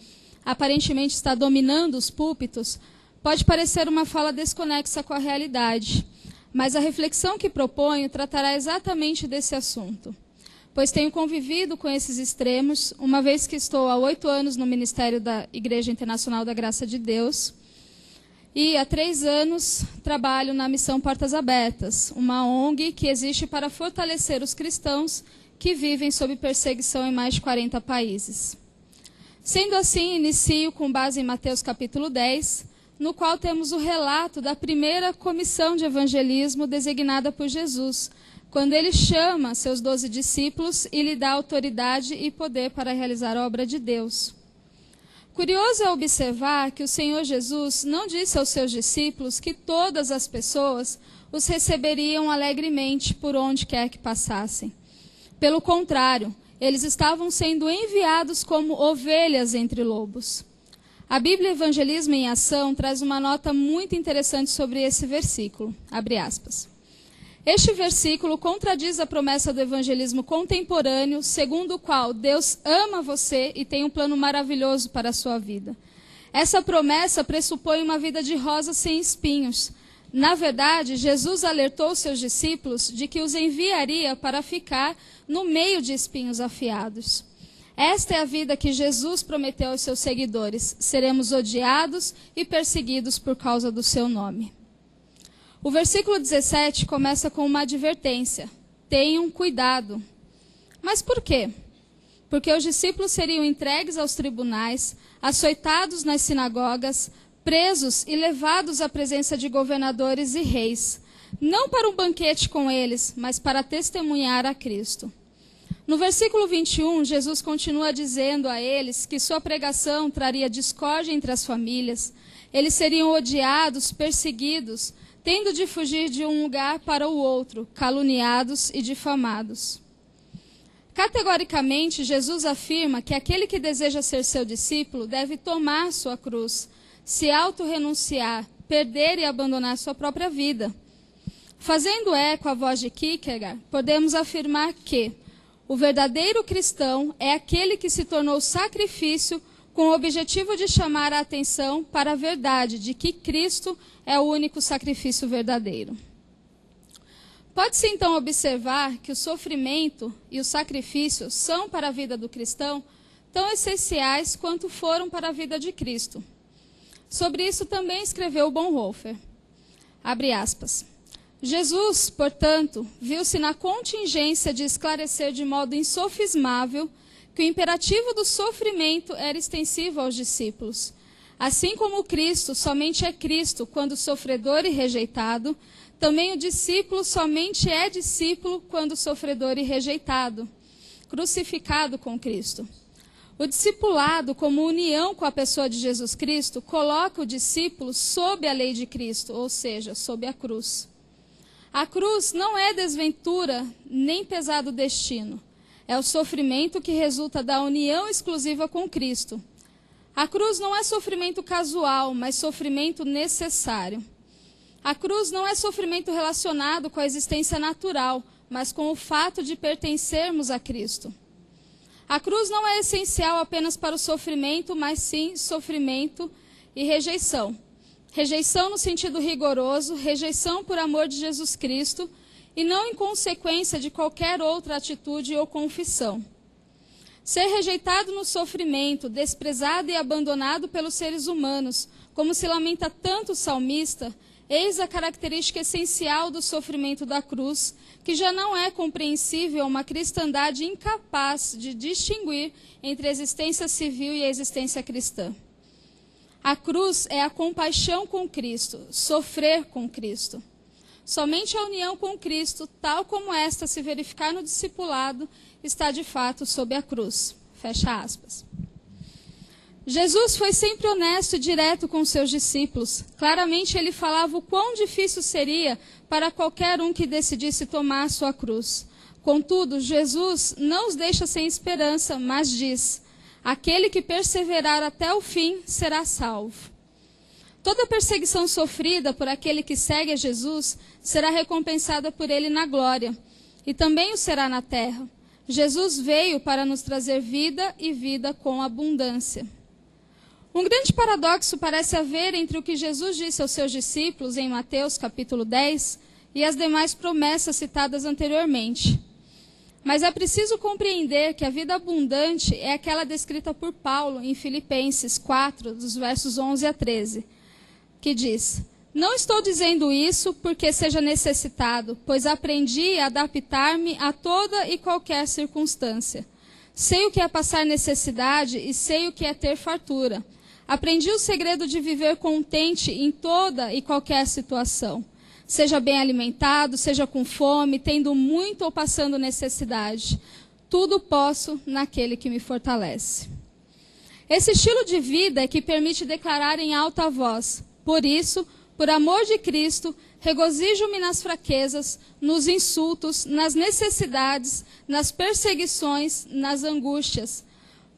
aparentemente está dominando os púlpitos, pode parecer uma fala desconexa com a realidade, mas a reflexão que proponho tratará exatamente desse assunto, pois tenho convivido com esses extremos, uma vez que estou há 8 anos no ministério da Igreja Internacional da Graça de Deus, e há 3 anos trabalho na Missão Portas Abertas, uma ONG que existe para fortalecer os cristãos que vivem sob perseguição em mais de 40 países. Sendo assim, inicio com base em Mateus capítulo 10, no qual temos o relato da primeira comissão de evangelismo designada por Jesus, quando ele chama seus 12 discípulos e lhe dá autoridade e poder para realizar a obra de Deus. Curioso é observar que o Senhor Jesus não disse aos seus discípulos que todas as pessoas os receberiam alegremente por onde quer que passassem. Pelo contrário, eles estavam sendo enviados como ovelhas entre lobos. A Bíblia Evangelismo em Ação traz uma nota muito interessante sobre esse versículo. Abre aspas. Este versículo contradiz a promessa do evangelismo contemporâneo, segundo o qual Deus ama você e tem um plano maravilhoso para a sua vida. Essa promessa pressupõe uma vida de rosas sem espinhos. Na verdade, Jesus alertou seus discípulos de que os enviaria para ficar no meio de espinhos afiados. Esta é a vida que Jesus prometeu aos seus seguidores. Seremos odiados e perseguidos por causa do seu nome. O versículo 17 começa com uma advertência. Tenham cuidado. Mas por quê? Porque os discípulos seriam entregues aos tribunais, açoitados nas sinagogas, presos e levados à presença de governadores e reis, não para um banquete com eles, mas para testemunhar a Cristo. No versículo 21, Jesus continua dizendo a eles que sua pregação traria discórdia entre as famílias, eles seriam odiados, perseguidos, tendo de fugir de um lugar para o outro, caluniados e difamados. Categoricamente, Jesus afirma que aquele que deseja ser seu discípulo deve tomar sua cruz, se autorrenunciar, perder e abandonar sua própria vida. Fazendo eco à voz de Kierkegaard, podemos afirmar que o verdadeiro cristão é aquele que se tornou sacrifício com o objetivo de chamar a atenção para a verdade de que Cristo é o único sacrifício verdadeiro. Pode-se então observar que o sofrimento e o sacrifício são para a vida do cristão tão essenciais quanto foram para a vida de Cristo. Sobre isso também escreveu Bonhoeffer. Abre aspas. Jesus, portanto, viu-se na contingência de esclarecer de modo insofismável que o imperativo do sofrimento era extensivo aos discípulos. Assim como o Cristo somente é Cristo quando sofredor e rejeitado, também o discípulo somente é discípulo quando sofredor e rejeitado, crucificado com Cristo. O discipulado, como união com a pessoa de Jesus Cristo, coloca o discípulo sob a lei de Cristo, ou seja, sob a cruz. A cruz não é desventura nem pesado destino. É o sofrimento que resulta da união exclusiva com Cristo. A cruz não é sofrimento casual, mas sofrimento necessário. A cruz não é sofrimento relacionado com a existência natural, mas com o fato de pertencermos a Cristo. A cruz não é essencial apenas para o sofrimento, mas sim sofrimento e rejeição. Rejeição no sentido rigoroso, rejeição por amor de Jesus Cristo, e não em consequência de qualquer outra atitude ou confissão. Ser rejeitado no sofrimento, desprezado e abandonado pelos seres humanos, como se lamenta tanto o salmista, eis a característica essencial do sofrimento da cruz, que já não é compreensível a uma cristandade incapaz de distinguir entre a existência civil e a existência cristã. A cruz é a compaixão com Cristo, sofrer com Cristo. Somente a união com Cristo, tal como esta se verificar no discipulado, está de fato sob a cruz. Fecha aspas. Jesus foi sempre honesto e direto com seus discípulos. Claramente ele falava o quão difícil seria para qualquer um que decidisse tomar sua cruz. Contudo, Jesus não os deixa sem esperança, mas diz: aquele que perseverar até o fim será salvo. Toda perseguição sofrida por aquele que segue a Jesus será recompensada por ele na glória. e também o será na terra. Jesus veio para nos trazer vida e vida com abundância. Um grande paradoxo parece haver entre o que Jesus disse aos seus discípulos em Mateus capítulo 10 e as demais promessas citadas anteriormente. Mas é preciso compreender que a vida abundante é aquela descrita por Paulo em Filipenses 4, dos versos 11 a 13, que diz: não estou dizendo isso porque seja necessitado, pois aprendi a adaptar-me a toda e qualquer circunstância. Sei o que é passar necessidade e sei o que é ter fartura. Aprendi o segredo de viver contente em toda e qualquer situação. Seja bem alimentado, seja com fome, tendo muito ou passando necessidade. Tudo posso naquele que me fortalece. Esse estilo de vida é que permite declarar em alta voz: por isso, por amor de Cristo, regozijo-me nas fraquezas, nos insultos, nas necessidades, nas perseguições, nas angústias.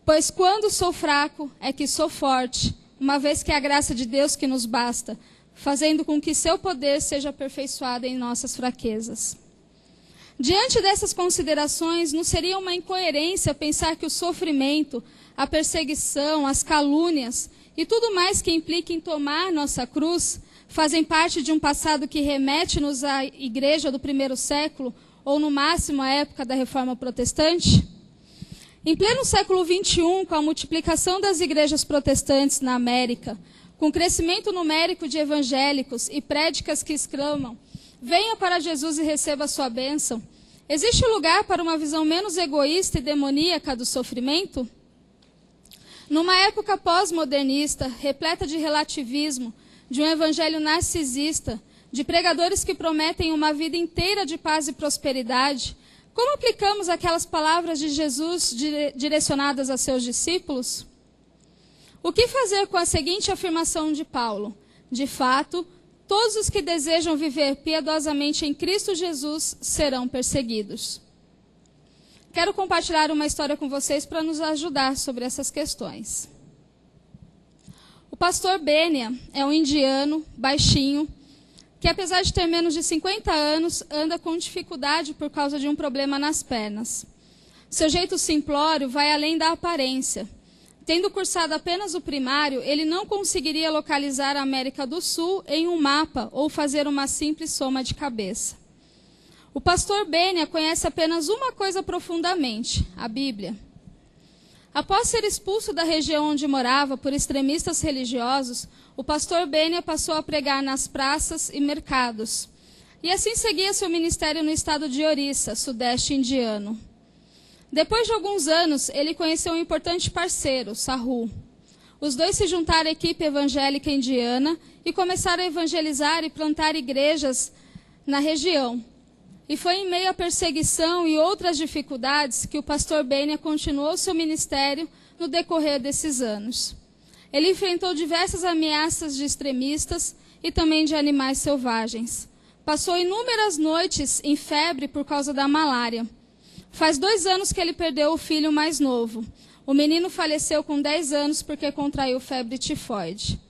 Pois quando sou fraco, é que sou forte, uma vez que é a graça de Deus que nos basta, fazendo com que seu poder seja aperfeiçoado em nossas fraquezas. Diante dessas considerações, não seria uma incoerência pensar que o sofrimento, a perseguição, as calúnias e tudo mais que implica em tomar nossa cruz fazem parte de um passado que remete-nos à igreja do primeiro século, ou no máximo à época da Reforma Protestante? Em pleno século XXI, com a multiplicação das igrejas protestantes na América, com o crescimento numérico de evangélicos e prédicas que exclamam: venha para Jesus e receba a sua bênção, existe lugar para uma visão menos egoísta e demoníaca do sofrimento? Numa época pós-modernista, repleta de relativismo, de um evangelho narcisista, de pregadores que prometem uma vida inteira de paz e prosperidade, como aplicamos aquelas palavras de Jesus direcionadas a seus discípulos? O que fazer com a seguinte afirmação de Paulo? De fato, todos os que desejam viver piedosamente em Cristo Jesus serão perseguidos. Quero compartilhar uma história com vocês para nos ajudar sobre essas questões. O pastor Benia é um indiano, baixinho, que apesar de ter menos de 50 anos, anda com dificuldade por causa de um problema nas pernas. Seu jeito simplório vai além da aparência. Tendo cursado apenas o primário, ele não conseguiria localizar a América do Sul em um mapa ou fazer uma simples soma de cabeça. O pastor Benia conhece apenas uma coisa profundamente: a Bíblia. Após ser expulso da região onde morava por extremistas religiosos, o pastor Benia passou a pregar nas praças e mercados. E assim seguia seu ministério no estado de Orissa, sudeste indiano. Depois de alguns anos, ele conheceu um importante parceiro, Sahu. Os dois se juntaram à equipe evangélica indiana e começaram a evangelizar e plantar igrejas na região. E foi em meio à perseguição e outras dificuldades que o pastor Benia continuou seu ministério no decorrer desses anos. Ele enfrentou diversas ameaças de extremistas e também de animais selvagens. Passou inúmeras noites em febre por causa da malária. Faz 2 anos que ele perdeu o filho mais novo. O menino faleceu com 10 anos porque contraiu febre tifoide.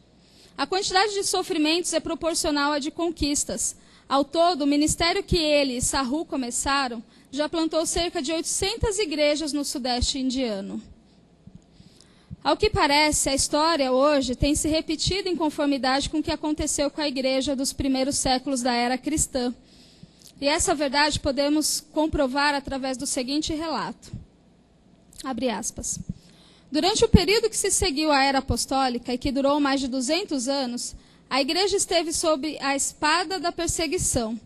A quantidade de sofrimentos é proporcional à de conquistas. Ao todo, o ministério que ele e Sahu começaram já plantou cerca de 800 igrejas no sudeste indiano. Ao que parece, a história hoje tem se repetido em conformidade com o que aconteceu com a igreja dos primeiros séculos da era cristã. E essa verdade podemos comprovar através do seguinte relato. Abre aspas. Durante o período que se seguiu à era apostólica e que durou mais de 200 anos, a igreja esteve sob a espada da perseguição.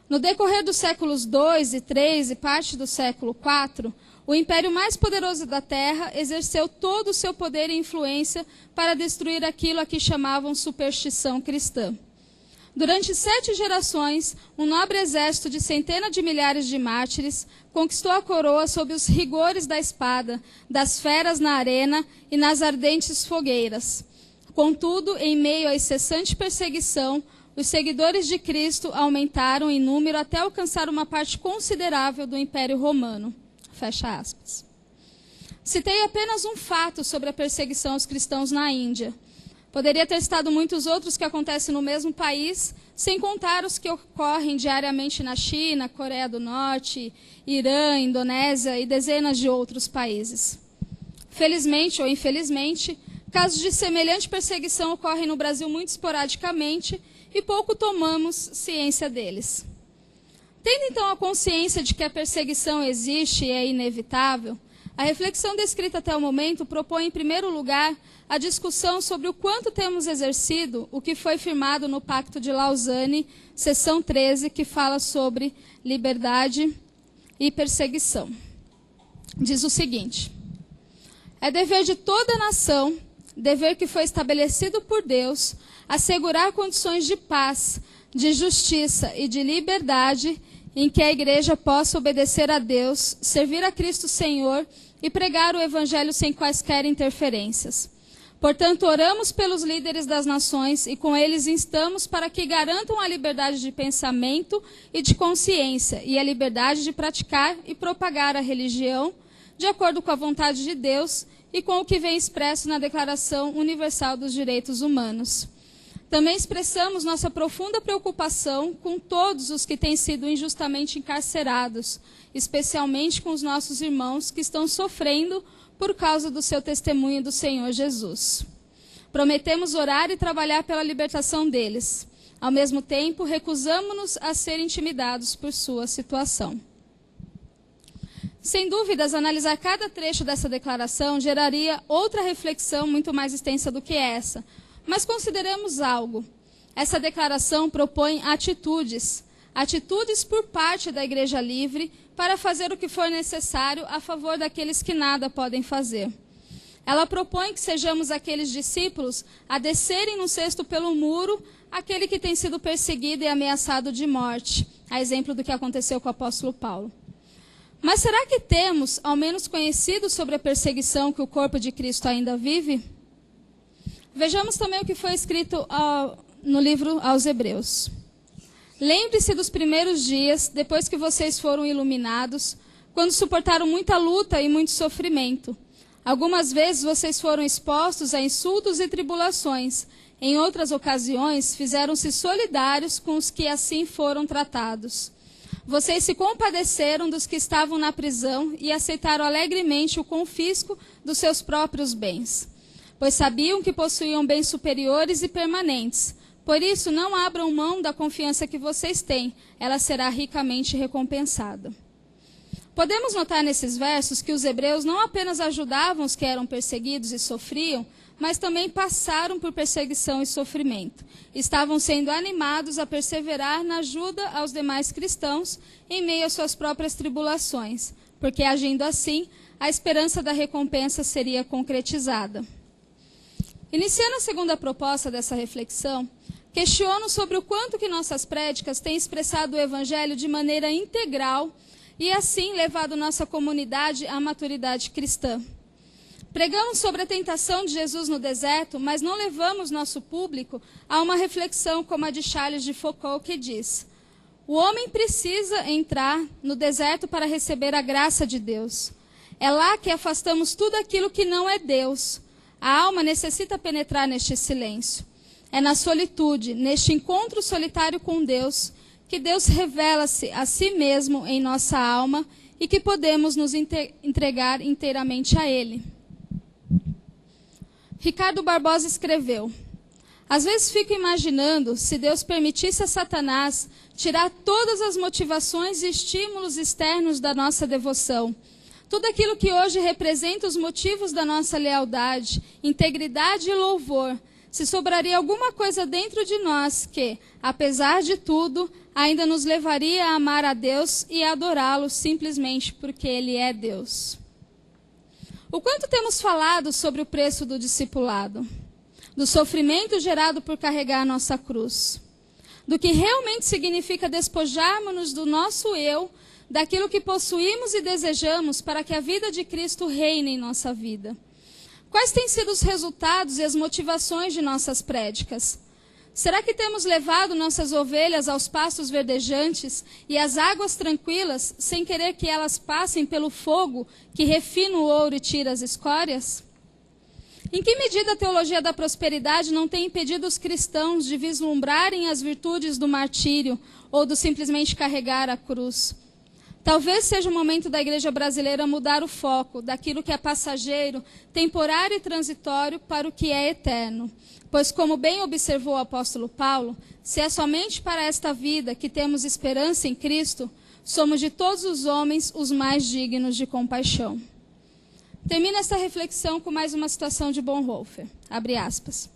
No decorrer dos séculos II e III e parte do século IV, o império mais poderoso da terra exerceu todo o seu poder e influência para destruir aquilo a que chamavam superstição cristã. Durante 7 gerações, um nobre exército de centenas de milhares de mártires conquistou a coroa sob os rigores da espada, das feras na arena e nas ardentes fogueiras. Contudo, em meio à incessante perseguição, os seguidores de Cristo aumentaram em número até alcançar uma parte considerável do Império Romano. Fecha aspas. Citei apenas um fato sobre a perseguição aos cristãos na Índia. Poderia ter citado muitos outros que acontecem no mesmo país, sem contar os que ocorrem diariamente na China, Coreia do Norte, Irã, Indonésia e dezenas de outros países. Felizmente ou infelizmente, casos de semelhante perseguição ocorrem no Brasil muito esporadicamente e pouco tomamos ciência deles. Tendo então a consciência de que a perseguição existe e é inevitável, a reflexão descrita até o momento propõe, em primeiro lugar, a discussão sobre o quanto temos exercido o que foi firmado no Pacto de Lausanne, seção 13, que fala sobre liberdade e perseguição. Diz o seguinte: é dever de toda a nação, dever que foi estabelecido por Deus, assegurar condições de paz, de justiça e de liberdade em que a igreja possa obedecer a Deus, servir a Cristo Senhor e pregar o Evangelho sem quaisquer interferências. Portanto, oramos pelos líderes das nações e com eles instamos para que garantam a liberdade de pensamento e de consciência e a liberdade de praticar e propagar a religião de acordo com a vontade de Deus e com o que vem expresso na Declaração Universal dos Direitos Humanos. Também expressamos nossa profunda preocupação com todos os que têm sido injustamente encarcerados, especialmente com os nossos irmãos que estão sofrendo por causa do seu testemunho do Senhor Jesus. Prometemos orar e trabalhar pela libertação deles. Ao mesmo tempo, recusamos-nos a ser intimidados por sua situação. Sem dúvidas, analisar cada trecho dessa declaração geraria outra reflexão muito mais extensa do que essa, mas consideremos algo. Essa declaração propõe atitudes por parte da Igreja Livre para fazer o que for necessário a favor daqueles que nada podem fazer. Ela propõe que sejamos aqueles discípulos a descerem no cesto pelo muro aquele que tem sido perseguido e ameaçado de morte, a exemplo do que aconteceu com o apóstolo Paulo. Mas será que temos, ao menos, conhecido sobre a perseguição que o corpo de Cristo ainda vive? Vejamos também o que foi escrito no livro aos Hebreus. Lembre-se dos primeiros dias, depois que vocês foram iluminados, quando suportaram muita luta e muito sofrimento. Algumas vezes vocês foram expostos a insultos e tribulações. Em outras ocasiões, fizeram-se solidários com os que assim foram tratados. Vocês se compadeceram dos que estavam na prisão e aceitaram alegremente o confisco dos seus próprios bens, pois sabiam que possuíam bens superiores e permanentes. Por isso, não abram mão da confiança que vocês têm, ela será ricamente recompensada. Podemos notar nesses versos que os hebreus não apenas ajudavam os que eram perseguidos e sofriam, mas também passaram por perseguição e sofrimento. Estavam sendo animados a perseverar na ajuda aos demais cristãos em meio às suas próprias tribulações, porque agindo assim, a esperança da recompensa seria concretizada. Iniciando a segunda proposta dessa reflexão, questiono sobre o quanto que nossas prédicas têm expressado o Evangelho de maneira integral e assim levado nossa comunidade à maturidade cristã. Pregamos sobre a tentação de Jesus no deserto, mas não levamos nosso público a uma reflexão como a de Charles de Foucault, que diz: o homem precisa entrar no deserto para receber a graça de Deus. É lá que afastamos tudo aquilo que não é Deus. A alma necessita penetrar neste silêncio. É na solitude, neste encontro solitário com Deus, que Deus revela-se a si mesmo em nossa alma e que podemos nos entregar inteiramente a Ele. Ricardo Barbosa escreveu: às vezes fico imaginando se Deus permitisse a Satanás tirar todas as motivações e estímulos externos da nossa devoção. Tudo aquilo que hoje representa os motivos da nossa lealdade, integridade e louvor, se sobraria alguma coisa dentro de nós que, apesar de tudo, ainda nos levaria a amar a Deus e a adorá-lo simplesmente porque Ele é Deus. O quanto temos falado sobre o preço do discipulado, do sofrimento gerado por carregar a nossa cruz, do que realmente significa despojarmos-nos do nosso eu, daquilo que possuímos e desejamos para que a vida de Cristo reine em nossa vida. Quais têm sido os resultados e as motivações de nossas prédicas? Será que temos levado nossas ovelhas aos pastos verdejantes e às águas tranquilas, sem querer que elas passem pelo fogo que refina o ouro e tira as escórias? Em que medida a teologia da prosperidade não tem impedido os cristãos de vislumbrarem as virtudes do martírio ou do simplesmente carregar a cruz? Talvez seja o momento da igreja brasileira mudar o foco daquilo que é passageiro, temporário e transitório para o que é eterno. Pois, como bem observou o apóstolo Paulo, se é somente para esta vida que temos esperança em Cristo, somos de todos os homens os mais dignos de compaixão. Termino esta reflexão com mais uma citação de Bonhoeffer, abre aspas.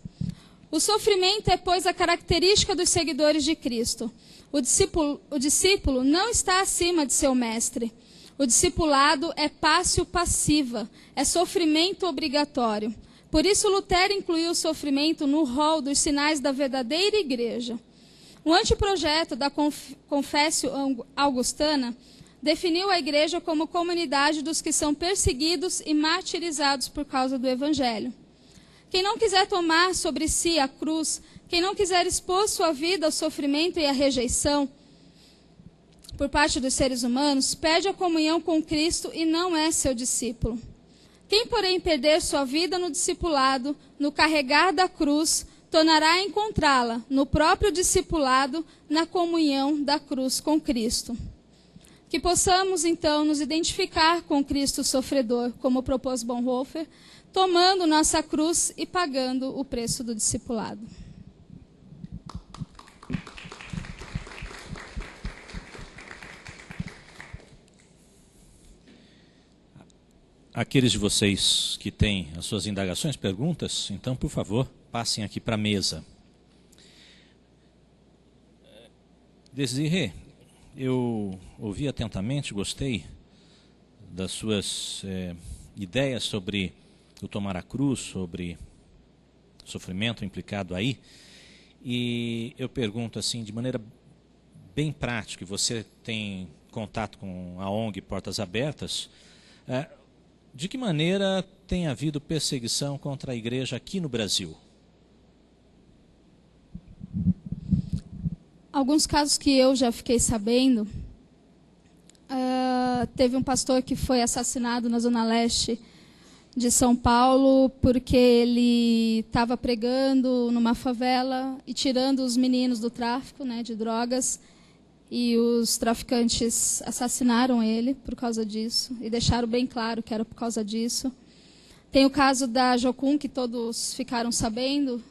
O sofrimento é, pois, a característica dos seguidores de Cristo. O discípulo não está acima de seu mestre. O discipulado é pássio passiva, é sofrimento obrigatório. Por isso, Lutero incluiu o sofrimento no rol dos sinais da verdadeira igreja. O anteprojeto da Confessio Augustana definiu a igreja como comunidade dos que são perseguidos e martirizados por causa do evangelho. Quem não quiser tomar sobre si a cruz, quem não quiser expor sua vida ao sofrimento e à rejeição por parte dos seres humanos, perde a comunhão com Cristo e não é seu discípulo. Quem, porém, perder sua vida no discipulado, no carregar da cruz, tornará a encontrá-la no próprio discipulado, na comunhão da cruz com Cristo. Que possamos, então, nos identificar com Cristo sofredor, como propôs Bonhoeffer, tomando nossa cruz e pagando o preço do discipulado. Aqueles de vocês que têm as suas indagações, perguntas, então, por favor, passem aqui para a mesa. Desirê, eu ouvi atentamente, gostei das suas ideias sobre o tomar a cruz, sobre o sofrimento implicado aí. E eu pergunto assim, de maneira bem prática, você tem contato com a ONG Portas Abertas, de que maneira tem havido perseguição contra a igreja aqui no Brasil? Alguns casos que eu já fiquei sabendo, teve um pastor que foi assassinado na Zona Leste de São Paulo porque ele estava pregando numa favela e tirando os meninos do tráfico, né, de drogas, e os traficantes assassinaram ele por causa disso e deixaram bem claro que era por causa disso. Tem o caso da Jocum, que todos ficaram sabendo,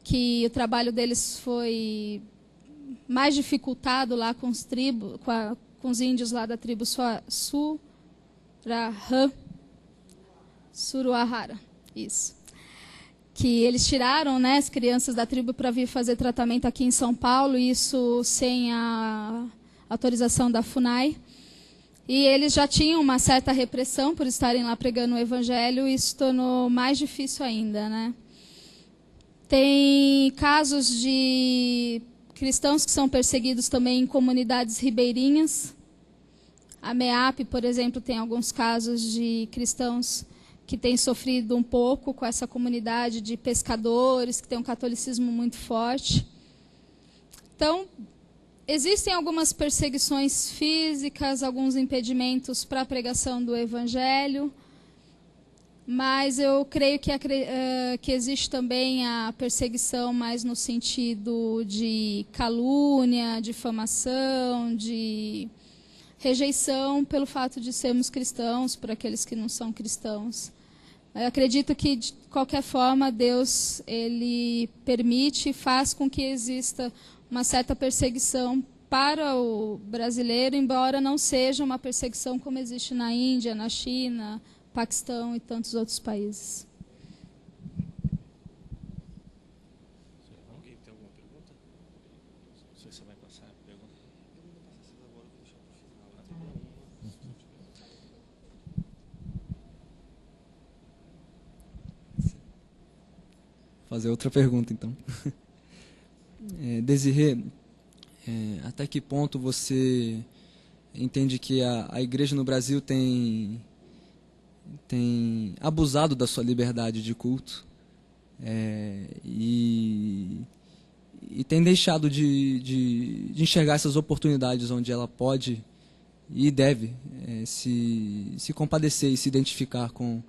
que o trabalho deles foi mais dificultado lá com os com os índios lá da tribo Suruahara, isso. Que eles tiraram, né, as crianças da tribo para vir fazer tratamento aqui em São Paulo, isso sem a autorização da FUNAI. E eles já tinham uma certa repressão por estarem lá pregando o evangelho, e isso tornou mais difícil ainda, né? Tem casos de cristãos que são perseguidos também em comunidades ribeirinhas. A MEAP, por exemplo, tem alguns casos de cristãos que têm sofrido um pouco com essa comunidade de pescadores, que tem um catolicismo muito forte. Então, existem algumas perseguições físicas, alguns impedimentos para a pregação do evangelho, mas eu creio que existe também a perseguição mais no sentido de calúnia, difamação, de rejeição pelo fato de sermos cristãos, por aqueles que não são cristãos. Eu acredito que, de qualquer forma, Deus ele permite e faz com que exista uma certa perseguição para o brasileiro, embora não seja uma perseguição como existe na Índia, na China, Paquistão e tantos outros países. Alguém tem alguma pergunta? Não sei se você vai passar a pergunta. Eu não vou passar essa agora, vou deixar para o final. Fazer outra pergunta, então. Desirê, até que ponto você entende que a igreja no Brasil tem abusado da sua liberdade de culto e tem deixado de enxergar essas oportunidades onde ela pode e deve se compadecer e se identificar com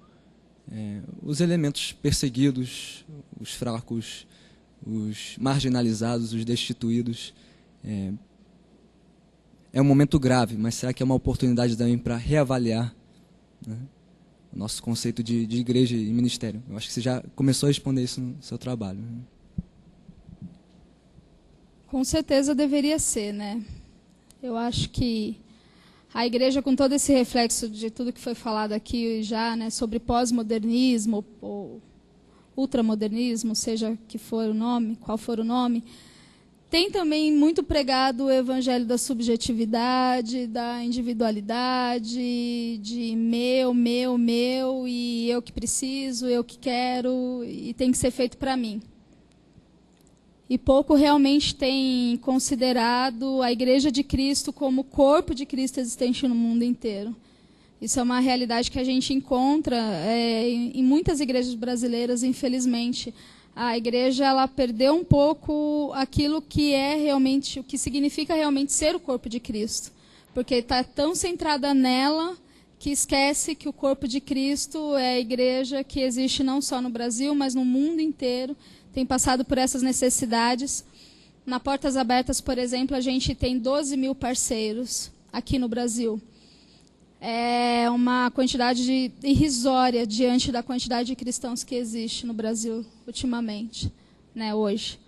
os elementos perseguidos, os fracos, os marginalizados, os destituídos. É um momento grave, mas será que é uma oportunidade também para reavaliar, né, o nosso conceito de igreja e ministério? Eu acho que você já começou a responder isso no seu trabalho. Com certeza deveria ser, né? Eu acho que a igreja, com todo esse reflexo de tudo que foi falado aqui já, né, sobre pós-modernismo ou ultramodernismo, seja que for o nome, qual for o nome, tem também muito pregado o evangelho da subjetividade, da individualidade, de meu, e eu que preciso, eu que quero, e tem que ser feito para mim. E pouco realmente tem considerado a Igreja de Cristo como o corpo de Cristo existente no mundo inteiro. Isso é uma realidade que a gente encontra em muitas igrejas brasileiras, infelizmente. A igreja, ela perdeu um pouco aquilo que é realmente, o que significa realmente ser o corpo de Cristo. Porque está tão centrada nela que esquece que o corpo de Cristo é a igreja que existe não só no Brasil, mas no mundo inteiro. Tem passado por essas necessidades. Na Portas Abertas, por exemplo, a gente tem 12 mil parceiros aqui no Brasil. É uma quantidade irrisória diante da quantidade de cristãos que existe no Brasil ultimamente, né, hoje.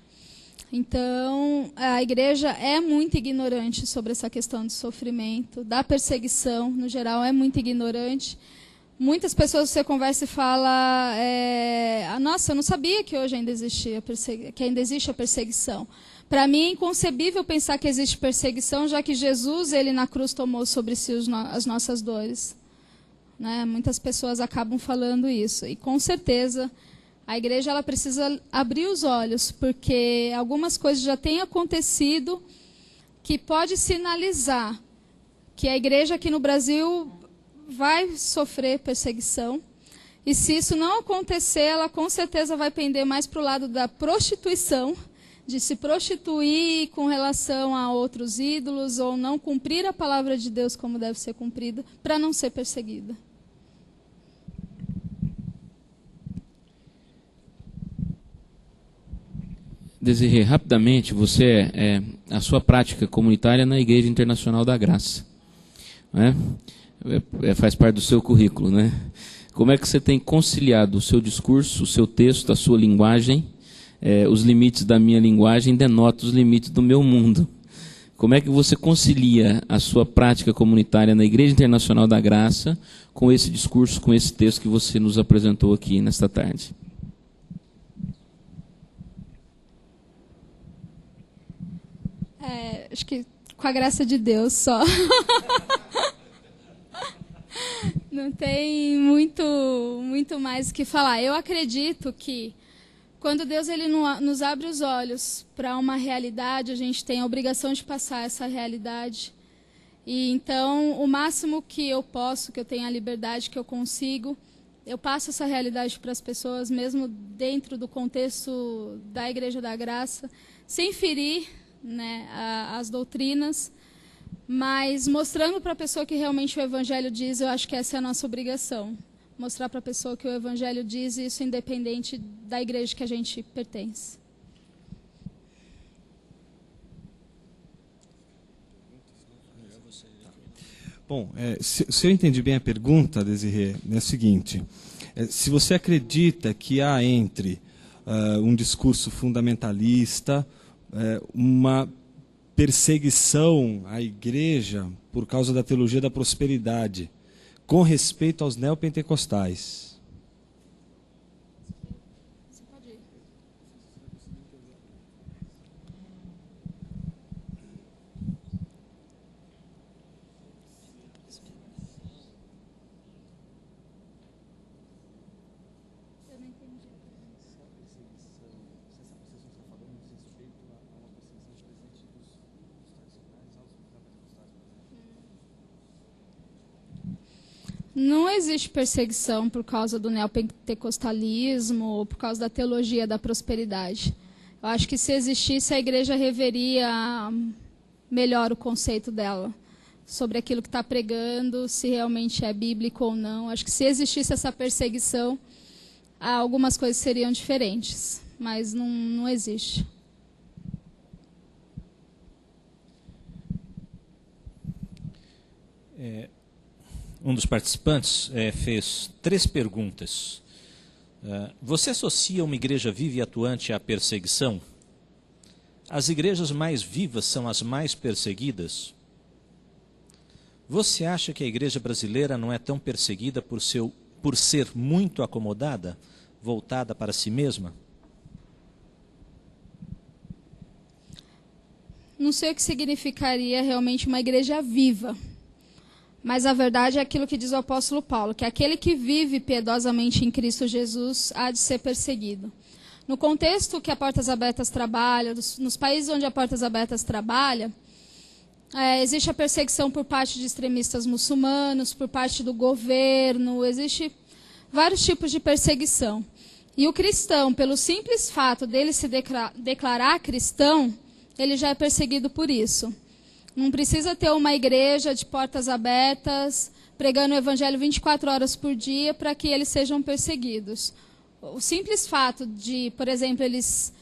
Então, a igreja é muito ignorante sobre essa questão do sofrimento, da perseguição, no geral, é muito ignorante. Muitas pessoas você conversa e fala, nossa, eu não sabia que hoje ainda existia que ainda existe a perseguição. Para mim é inconcebível pensar que existe perseguição, já que Jesus, ele na cruz tomou sobre si as nossas dores. Né? Muitas pessoas acabam falando isso. E com certeza a igreja ela precisa abrir os olhos, porque algumas coisas já têm acontecido que pode sinalizar que a igreja aqui no Brasil vai sofrer perseguição. E se isso não acontecer, ela com certeza vai pender mais para o lado da prostituição, de se prostituir com relação a outros ídolos ou não cumprir a palavra de Deus como deve ser cumprida, para não ser perseguida. Desirê, rapidamente, a sua prática comunitária na Igreja Internacional da Graça, né? Faz parte do seu currículo, né? Como é que você tem conciliado o seu discurso, o seu texto, a sua linguagem? Os limites da minha linguagem denotam os limites do meu mundo. Como é que você concilia a sua prática comunitária na Igreja Internacional da Graça com esse discurso, com esse texto que você nos apresentou aqui nesta tarde? Acho que com a graça de Deus só. Não tem muito mais o que falar. Eu acredito que quando Deus ele nos abre os olhos para uma realidade, a gente tem a obrigação de passar essa realidade. E então, o máximo que eu posso, que eu tenho a liberdade, que eu consigo, eu passo essa realidade para as pessoas, mesmo dentro do contexto da Igreja da Graça, sem ferir, né, as doutrinas, mas mostrando para a pessoa que realmente o Evangelho diz. Eu acho que essa é a nossa obrigação. Mostrar para a pessoa que o Evangelho diz, isso independente da igreja que a gente pertence. Bom, se eu entendi bem a pergunta, Desirê, é o seguinte: se você acredita que há entre um discurso fundamentalista, uma perseguição à igreja por causa da teologia da prosperidade, com respeito aos neopentecostais. Não existe perseguição por causa do neopentecostalismo ou por causa da teologia da prosperidade. Eu acho que se existisse, a igreja reveria melhor o conceito dela. sobre aquilo que está pregando, se realmente é bíblico ou não. Acho que se existisse essa perseguição, algumas coisas seriam diferentes, mas não existe. Um dos participantes fez 3 perguntas. Você associa uma igreja viva e atuante à perseguição? As igrejas mais vivas são as mais perseguidas? Você acha que a igreja brasileira não é tão perseguida por ser muito acomodada, voltada para si mesma? Não sei o que significaria realmente uma igreja viva. Mas a verdade é aquilo que diz o apóstolo Paulo, que aquele que vive piedosamente em Cristo Jesus há de ser perseguido. No contexto que a Portas Abertas trabalha, nos países onde a Portas Abertas trabalha, existe a perseguição por parte de extremistas muçulmanos, por parte do governo, existe vários tipos de perseguição. E o cristão, pelo simples fato dele se declarar cristão, ele já é perseguido por isso. Não precisa ter uma igreja de portas abertas, pregando o evangelho 24 horas por dia para que eles sejam perseguidos. O simples fato de, por exemplo, eles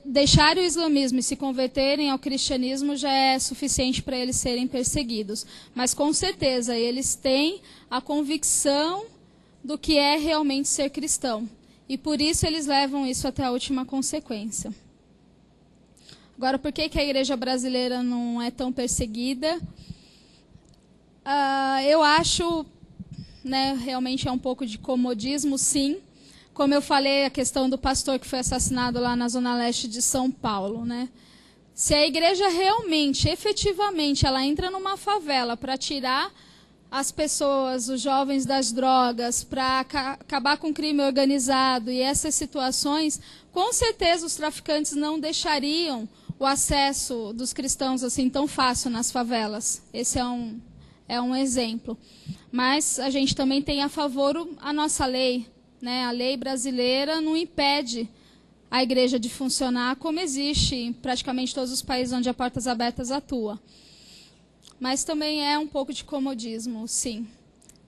deixarem o islamismo e se converterem ao cristianismo já é suficiente para eles serem perseguidos. Mas, com certeza, eles têm a convicção do que é realmente ser cristão. E, por isso, eles levam isso até a última consequência. Agora, por que a igreja brasileira não é tão perseguida? Eu acho, realmente é um pouco de comodismo, sim. Como eu falei, a questão do pastor que foi assassinado lá na Zona Leste de São Paulo. Se a igreja realmente, efetivamente, ela entra numa favela para tirar as pessoas, os jovens das drogas, para acabar com o crime organizado e essas situações, com certeza os traficantes não deixariam o acesso dos cristãos assim tão fácil nas favelas. Esse é um exemplo. Mas a gente também tem a favor a nossa lei. A lei brasileira não impede a igreja de funcionar como existe em praticamente todos os países onde a Portas Abertas atua. Mas também é um pouco de comodismo, sim.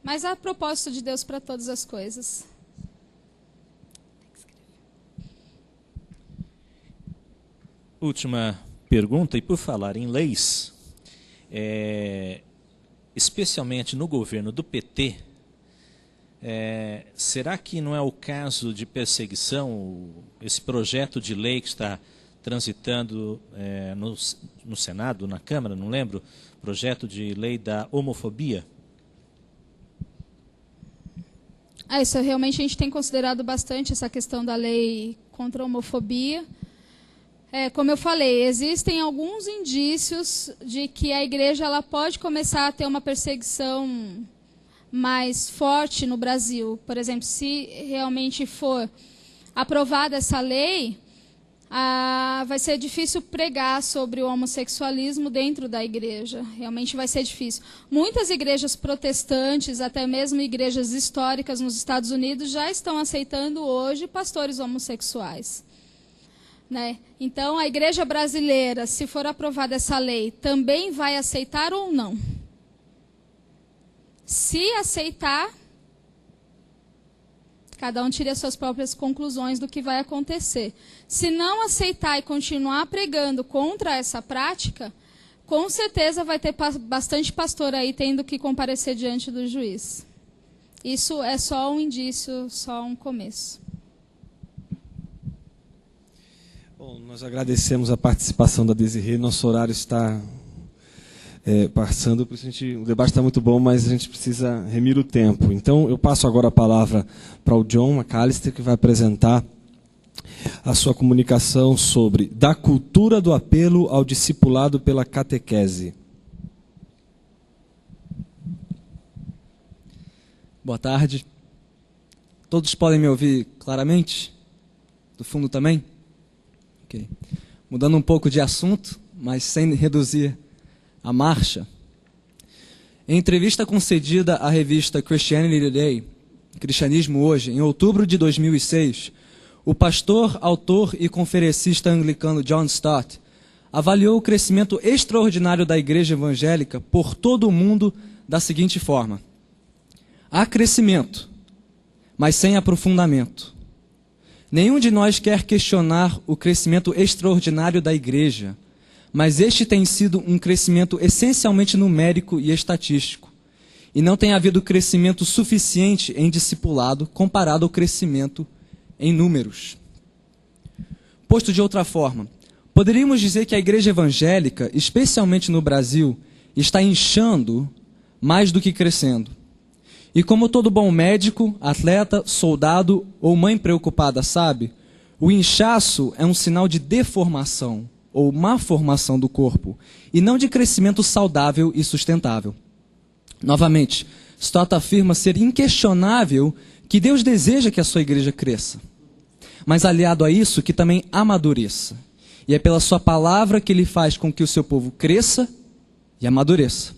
Mas há propósito de Deus para todas as coisas. Última pergunta, e por falar em leis, especialmente no governo do PT, será que não é o caso de perseguição, esse projeto de lei que está transitando no Senado, na Câmara, não lembro, projeto de lei da homofobia? Isso realmente a gente tem considerado bastante essa questão da lei contra a homofobia. Como eu falei, existem alguns indícios de que a igreja ela pode começar a ter uma perseguição mais forte no Brasil. Por exemplo, se realmente for aprovada essa lei, vai ser difícil pregar sobre o homossexualismo dentro da igreja. Realmente vai ser difícil. Muitas igrejas protestantes, até mesmo igrejas históricas nos Estados Unidos, já estão aceitando hoje pastores homossexuais. Então, a igreja brasileira, se for aprovada essa lei, também vai aceitar ou não? Se aceitar, cada um tire as suas próprias conclusões do que vai acontecer. Se não aceitar e continuar pregando contra essa prática, com certeza vai ter bastante pastor aí tendo que comparecer diante do juiz. Isso é só um indício, só um começo. Bom, nós agradecemos a participação da Desirê. Nosso horário está passando, por isso o debate está muito bom, mas a gente precisa remir o tempo. Então, eu passo agora a palavra para o John McAllister, que vai apresentar a sua comunicação sobre da cultura do apelo ao discipulado pela catequese. Boa tarde. Todos podem me ouvir claramente? Do fundo também? Ok. Mudando um pouco de assunto, mas sem reduzir a marcha. Em entrevista concedida à revista Christianity Today, Cristianismo Hoje, em outubro de 2006, o pastor, autor e conferencista anglicano John Stott avaliou o crescimento extraordinário da igreja evangélica por todo o mundo da seguinte forma: há crescimento, mas sem aprofundamento. Nenhum de nós quer questionar o crescimento extraordinário da igreja, mas este tem sido um crescimento essencialmente numérico e estatístico, e não tem havido crescimento suficiente em discipulado comparado ao crescimento em números. Posto de outra forma, poderíamos dizer que a igreja evangélica, especialmente no Brasil, está inchando mais do que crescendo. E como todo bom médico, atleta, soldado ou mãe preocupada sabe, o inchaço é um sinal de deformação ou má formação do corpo, e não de crescimento saudável e sustentável. Novamente, Stott afirma ser inquestionável que Deus deseja que a sua igreja cresça, mas aliado a isso, que também amadureça. E é pela sua palavra que ele faz com que o seu povo cresça e amadureça.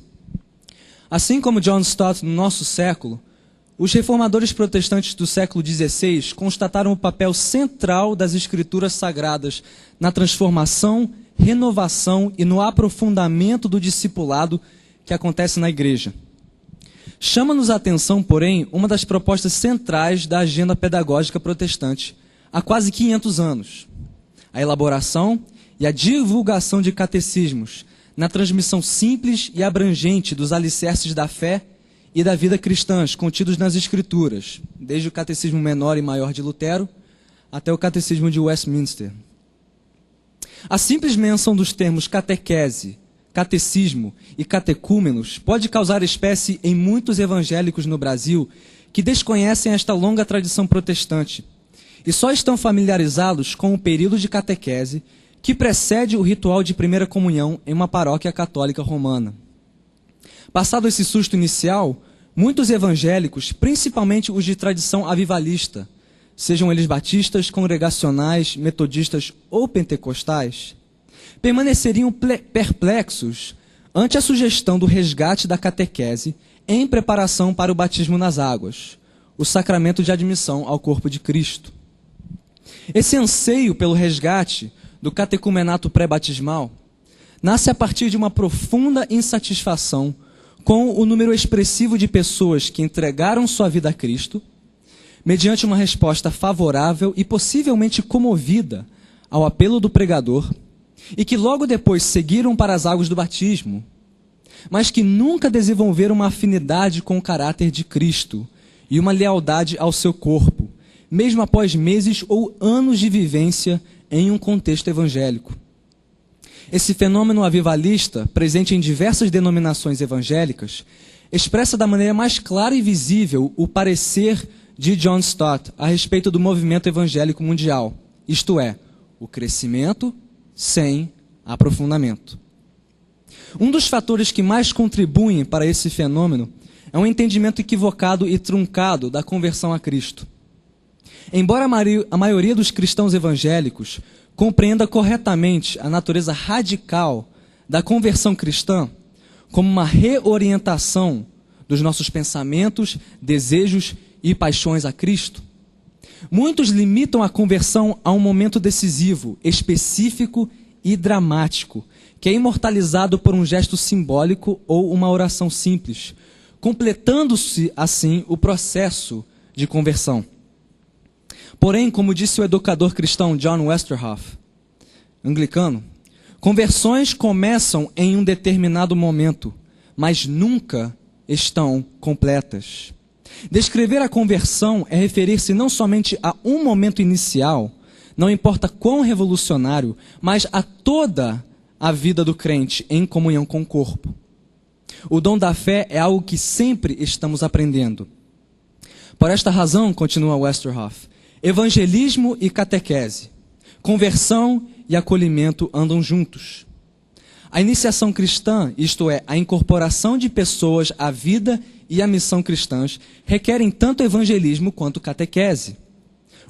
Assim como John Stott no nosso século, os reformadores protestantes do século XVI constataram o papel central das escrituras sagradas na transformação, renovação e no aprofundamento do discipulado que acontece na igreja. Chama-nos a atenção, porém, uma das propostas centrais da agenda pedagógica protestante há quase 500 anos: a elaboração e a divulgação de catecismos, na transmissão simples e abrangente dos alicerces da fé e da vida cristãs contidos nas Escrituras, desde o Catecismo Menor e Maior de Lutero até o Catecismo de Westminster. A simples menção dos termos catequese, catecismo e catecúmenos pode causar espécie em muitos evangélicos no Brasil que desconhecem esta longa tradição protestante e só estão familiarizados com o período de catequese que precede o ritual de primeira comunhão em uma paróquia católica romana. Passado esse susto inicial, muitos evangélicos, principalmente os de tradição avivalista, sejam eles batistas, congregacionais, metodistas ou pentecostais, permaneceriam perplexos ante a sugestão do resgate da catequese em preparação para o batismo nas águas, o sacramento de admissão ao corpo de Cristo. Esse anseio pelo resgate do catecumenato pré-batismal nasce a partir de uma profunda insatisfação com o número expressivo de pessoas que entregaram sua vida a Cristo, mediante uma resposta favorável e possivelmente comovida ao apelo do pregador, e que logo depois seguiram para as águas do batismo, mas que nunca desenvolveram uma afinidade com o caráter de Cristo e uma lealdade ao seu corpo, mesmo após meses ou anos de vivência em um contexto evangélico. Esse fenômeno avivalista, presente em diversas denominações evangélicas, expressa da maneira mais clara e visível o parecer de John Stott a respeito do movimento evangélico mundial, isto é, o crescimento sem aprofundamento. Um dos fatores que mais contribuem para esse fenômeno é um entendimento equivocado e truncado da conversão a Cristo. Embora a maioria dos cristãos evangélicos compreenda corretamente a natureza radical da conversão cristã como uma reorientação dos nossos pensamentos, desejos e paixões a Cristo, muitos limitam a conversão a um momento decisivo, específico e dramático, que é imortalizado por um gesto simbólico ou uma oração simples, completando-se assim o processo de conversão. Porém, como disse o educador cristão John Westerhoff, anglicano, conversões começam em um determinado momento, mas nunca estão completas. Descrever a conversão é referir-se não somente a um momento inicial, não importa quão revolucionário, mas a toda a vida do crente em comunhão com o corpo. O dom da fé é algo que sempre estamos aprendendo. Por esta razão, continua Westerhoff, evangelismo e catequese, conversão e acolhimento andam juntos. A iniciação cristã, isto é, a incorporação de pessoas à vida e à missão cristãs, requerem tanto evangelismo quanto catequese.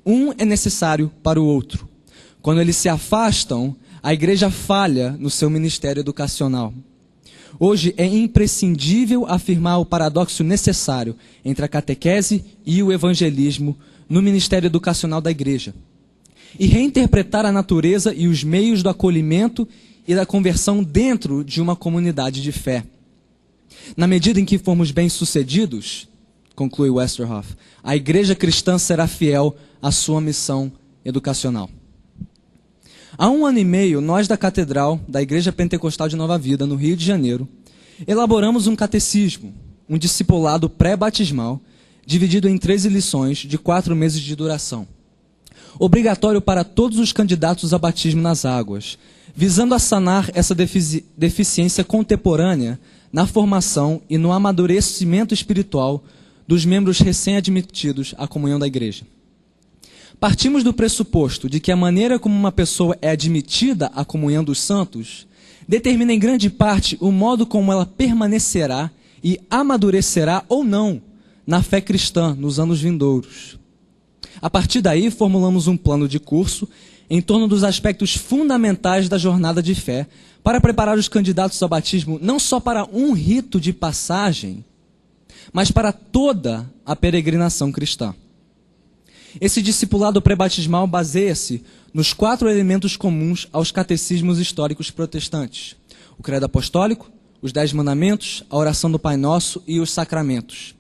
Um é necessário para o outro. Quando eles se afastam, a igreja falha no seu ministério educacional. Hoje é imprescindível afirmar o paradoxo necessário entre a catequese e o evangelismo no ministério educacional da igreja, e reinterpretar a natureza e os meios do acolhimento e da conversão dentro de uma comunidade de fé. Na medida em que formos bem-sucedidos, conclui Westerhoff, a igreja cristã será fiel à sua missão educacional. Há 1 ano e meio, nós da Catedral, da Igreja Pentecostal de Nova Vida, no Rio de Janeiro, elaboramos um catecismo, um discipulado pré-batismal, dividido em 13 lições de 4 meses de duração. Obrigatório para todos os candidatos a batismo nas águas, visando a sanar essa deficiência contemporânea na formação e no amadurecimento espiritual dos membros recém-admitidos à comunhão da igreja. Partimos do pressuposto de que a maneira como uma pessoa é admitida à comunhão dos santos determina em grande parte o modo como ela permanecerá e amadurecerá ou não na fé cristã nos anos vindouros. A partir daí, formulamos um plano de curso em torno dos aspectos fundamentais da jornada de fé para preparar os candidatos ao batismo não só para um rito de passagem, mas para toda a peregrinação cristã. Esse discipulado pré-batismal baseia-se nos 4 elementos comuns aos catecismos históricos protestantes: o credo apostólico, os 10 mandamentos, a oração do Pai Nosso e os sacramentos,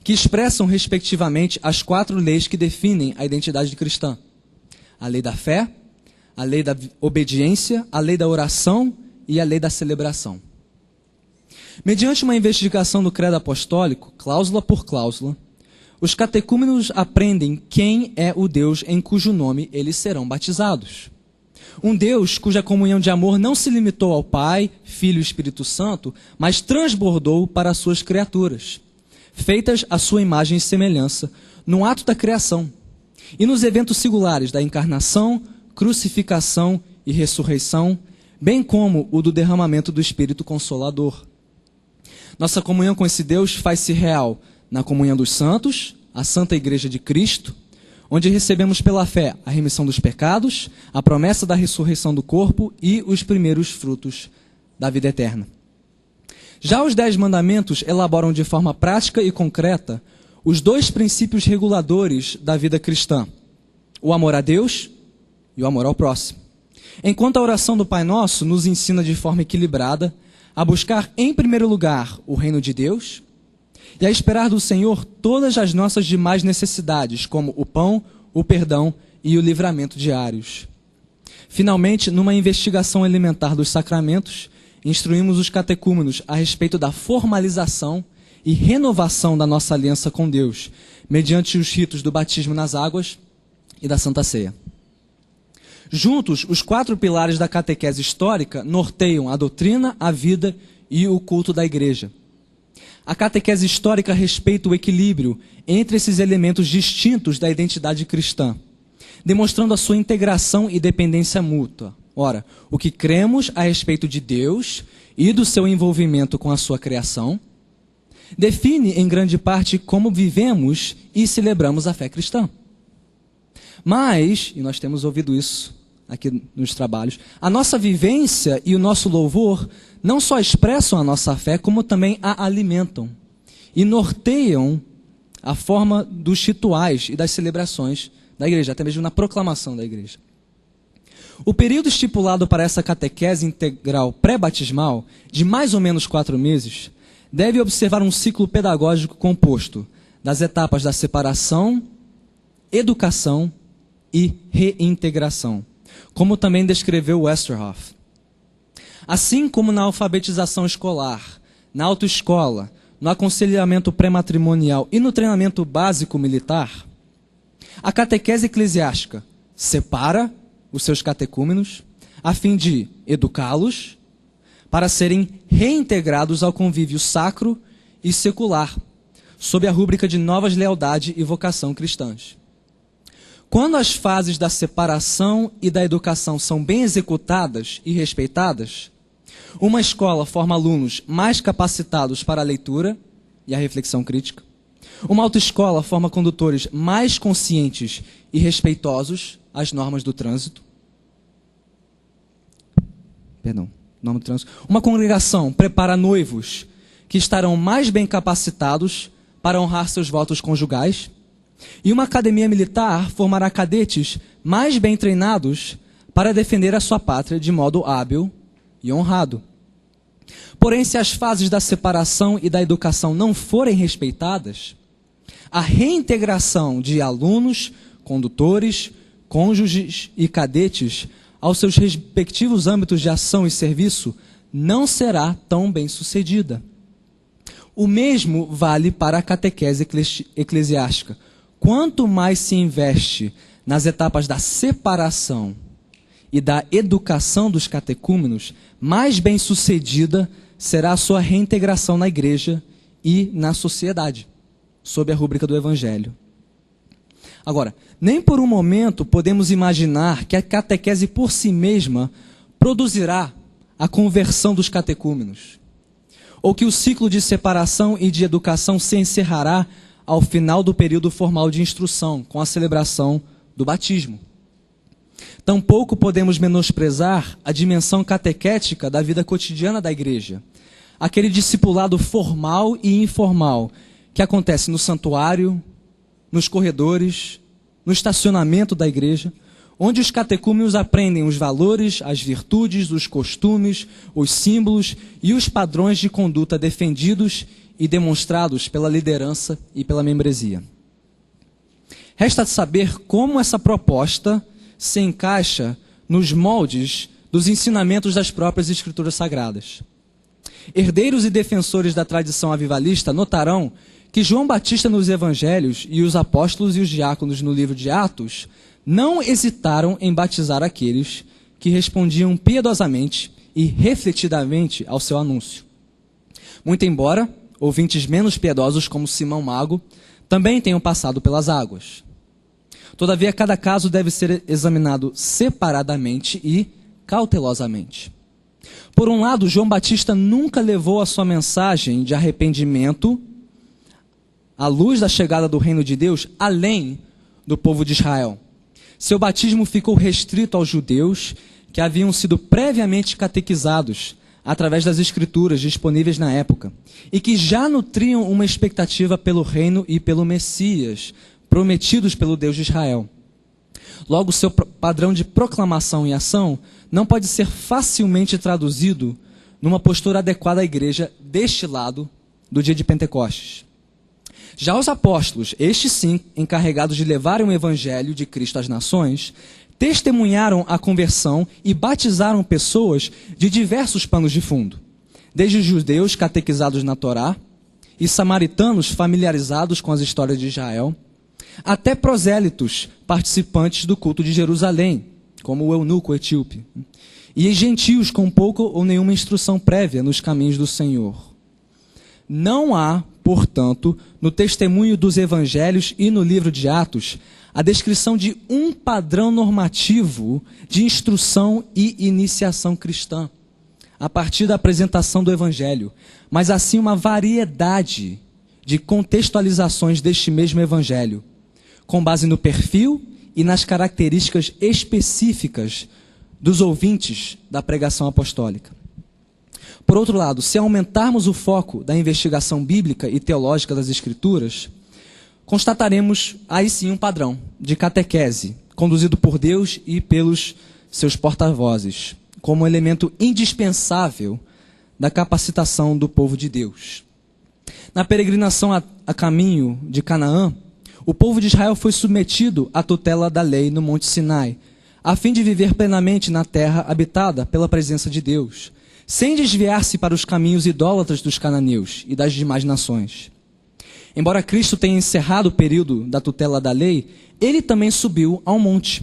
que expressam, respectivamente, as 4 leis que definem a identidade cristã: a lei da fé, a lei da obediência, a lei da oração e a lei da celebração. Mediante uma investigação do credo apostólico, cláusula por cláusula, os catecúmenos aprendem quem é o Deus em cujo nome eles serão batizados. Um Deus cuja comunhão de amor não se limitou ao Pai, Filho e Espírito Santo, mas transbordou para as suas criaturas, feitas à sua imagem e semelhança, no ato da criação, e nos eventos singulares da encarnação, crucificação e ressurreição, bem como o do derramamento do Espírito Consolador. Nossa comunhão com esse Deus faz-se real na comunhão dos santos, a Santa Igreja de Cristo, onde recebemos pela fé a remissão dos pecados, a promessa da ressurreição do corpo e os primeiros frutos da vida eterna. Já os 10 mandamentos elaboram de forma prática e concreta os 2 princípios reguladores da vida cristã: o amor a Deus e o amor ao próximo. Enquanto a oração do Pai Nosso nos ensina de forma equilibrada a buscar em primeiro lugar o reino de Deus e a esperar do Senhor todas as nossas demais necessidades, como o pão, o perdão e o livramento diários. Finalmente, numa investigação elementar dos sacramentos, instruímos os catecúmenos a respeito da formalização e renovação da nossa aliança com Deus, mediante os ritos do batismo nas águas e da Santa Ceia. Juntos, os 4 pilares da catequese histórica norteiam a doutrina, a vida e o culto da igreja. A catequese histórica respeita o equilíbrio entre esses elementos distintos da identidade cristã, demonstrando a sua integração e dependência mútua. Ora, o que cremos a respeito de Deus e do seu envolvimento com a sua criação define, em grande parte, como vivemos e celebramos a fé cristã. Mas, e nós temos ouvido isso aqui nos trabalhos, a nossa vivência e o nosso louvor não só expressam a nossa fé, como também a alimentam e norteiam a forma dos rituais e das celebrações da igreja, até mesmo na proclamação da igreja. O período estipulado para essa catequese integral pré-batismal, de mais ou menos 4 meses, deve observar um ciclo pedagógico composto das etapas da separação, educação e reintegração, como também descreveu Westerhoff. Assim como na alfabetização escolar, na autoescola, no aconselhamento pré-matrimonial e no treinamento básico militar, a catequese eclesiástica separa os seus catecúmenos a fim de educá-los para serem reintegrados ao convívio sacro e secular, sob a rúbrica de novas lealdade e vocação cristãs. Quando as fases da separação e da educação são bem executadas e respeitadas, uma escola forma alunos mais capacitados para a leitura e a reflexão crítica. Uma autoescola forma condutores mais conscientes e respeitosos às normas do trânsito. Uma congregação prepara noivos que estarão mais bem capacitados para honrar seus votos conjugais. E uma academia militar formará cadetes mais bem treinados para defender a sua pátria de modo hábil e honrado. Porém, se as fases da separação e da educação não forem respeitadas, a reintegração de alunos, condutores, cônjuges e cadetes aos seus respectivos âmbitos de ação e serviço não será tão bem sucedida. O mesmo vale para a catequese eclesiástica. Quanto mais se investe nas etapas da separação e da educação dos catecúmenos, mais bem sucedida será a sua reintegração na igreja e na sociedade, sob a rúbrica do Evangelho. Agora, nem por um momento podemos imaginar que a catequese por si mesma produzirá a conversão dos catecúmenos, ou que o ciclo de separação e de educação se encerrará ao final do período formal de instrução, com a celebração do batismo. Tampouco podemos menosprezar a dimensão catequética da vida cotidiana da igreja, aquele discipulado formal e informal que acontece no santuário, nos corredores, no estacionamento da igreja, onde os catecúmenos aprendem os valores, as virtudes, os costumes, os símbolos e os padrões de conduta defendidos e demonstrados pela liderança e pela membresia. Resta saber como essa proposta se encaixa nos moldes dos ensinamentos das próprias Escrituras Sagradas. Herdeiros e defensores da tradição avivalista notarão que João Batista nos Evangelhos e os apóstolos e os diáconos no livro de Atos não hesitaram em batizar aqueles que respondiam piedosamente e refletidamente ao seu anúncio. Muito embora ouvintes menos piedosos como Simão Mago também tenham passado pelas águas. Todavia, cada caso deve ser examinado separadamente e cautelosamente. Por um lado, João Batista nunca levou a sua mensagem de arrependimento à luz da chegada do reino de Deus além do povo de Israel. Seu batismo ficou restrito aos judeus que haviam sido previamente catequizados através das escrituras disponíveis na época e que já nutriam uma expectativa pelo reino e pelo Messias, prometidos pelo Deus de Israel. Logo, seu padrão de proclamação e ação não pode ser facilmente traduzido numa postura adequada à igreja deste lado do dia de Pentecostes. Já os apóstolos, estes sim, encarregados de levarem o evangelho de Cristo às nações, testemunharam a conversão e batizaram pessoas de diversos panos de fundo, desde judeus catequizados na Torá e samaritanos familiarizados com as histórias de Israel, até prosélitos participantes do culto de Jerusalém, como o eunuco etíope, e gentios com pouca ou nenhuma instrução prévia nos caminhos do Senhor. Não há, portanto, no testemunho dos evangelhos e no livro de Atos, a descrição de um padrão normativo de instrução e iniciação cristã, a partir da apresentação do evangelho, mas assim uma variedade de contextualizações deste mesmo evangelho, com base no perfil e nas características específicas dos ouvintes da pregação apostólica. Por outro lado, se aumentarmos o foco da investigação bíblica e teológica das Escrituras, constataremos aí sim um padrão de catequese, conduzido por Deus e pelos seus porta-vozes, como elemento indispensável da capacitação do povo de Deus. Na peregrinação a caminho de Canaã, o povo de Israel foi submetido à tutela da lei no Monte Sinai, a fim de viver plenamente na terra habitada pela presença de Deus, sem desviar-se para os caminhos idólatras dos cananeus e das demais nações. Embora Cristo tenha encerrado o período da tutela da lei, ele também subiu ao monte,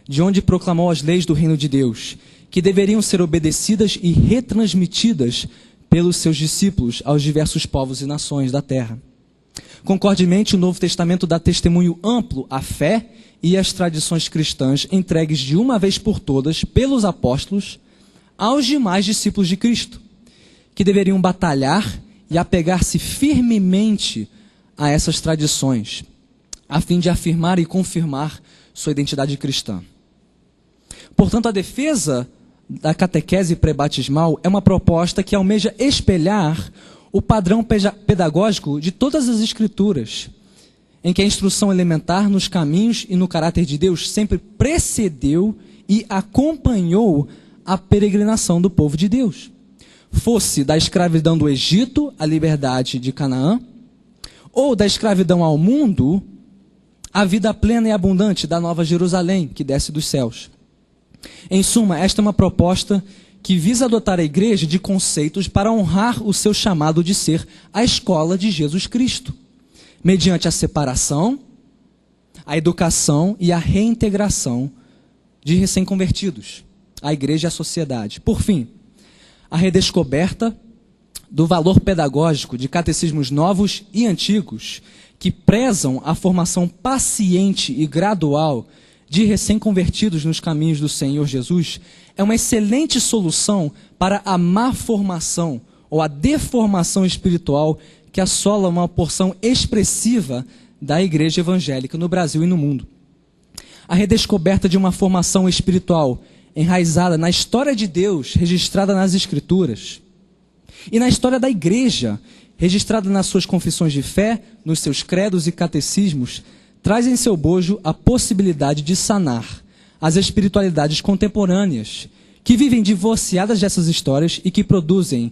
de onde proclamou as leis do reino de Deus, que deveriam ser obedecidas e retransmitidas pelos seus discípulos aos diversos povos e nações da terra. Concordemente, o Novo Testamento dá testemunho amplo à fé e às tradições cristãs entregues de uma vez por todas pelos apóstolos aos demais discípulos de Cristo, que deveriam batalhar e apegar-se firmemente a essas tradições, a fim de afirmar e confirmar sua identidade cristã. Portanto, a defesa da catequese pré-batismal é uma proposta que almeja espelhar o padrão pedagógico de todas as Escrituras, em que a instrução elementar nos caminhos e no caráter de Deus sempre precedeu e acompanhou a peregrinação do povo de Deus. Fosse da escravidão do Egito à liberdade de Canaã, ou da escravidão ao mundo, a vida plena e abundante da Nova Jerusalém, que desce dos céus. Em suma, esta é uma proposta que visa adotar a igreja de conceitos para honrar o seu chamado de ser a escola de Jesus Cristo, mediante a separação, a educação e a reintegração de recém-convertidos, a igreja e a sociedade. Por fim, a redescoberta do valor pedagógico de catecismos novos e antigos que prezam a formação paciente e gradual de recém-convertidos nos caminhos do Senhor Jesus é uma excelente solução para a má formação ou a deformação espiritual que assola uma porção expressiva da igreja evangélica no Brasil e no mundo. A redescoberta de uma formação espiritual enraizada na história de Deus, registrada nas Escrituras, e na história da igreja, registrada nas suas confissões de fé, nos seus credos e catecismos, traz em seu bojo a possibilidade de sanar as espiritualidades contemporâneas, que vivem divorciadas dessas histórias e que produzem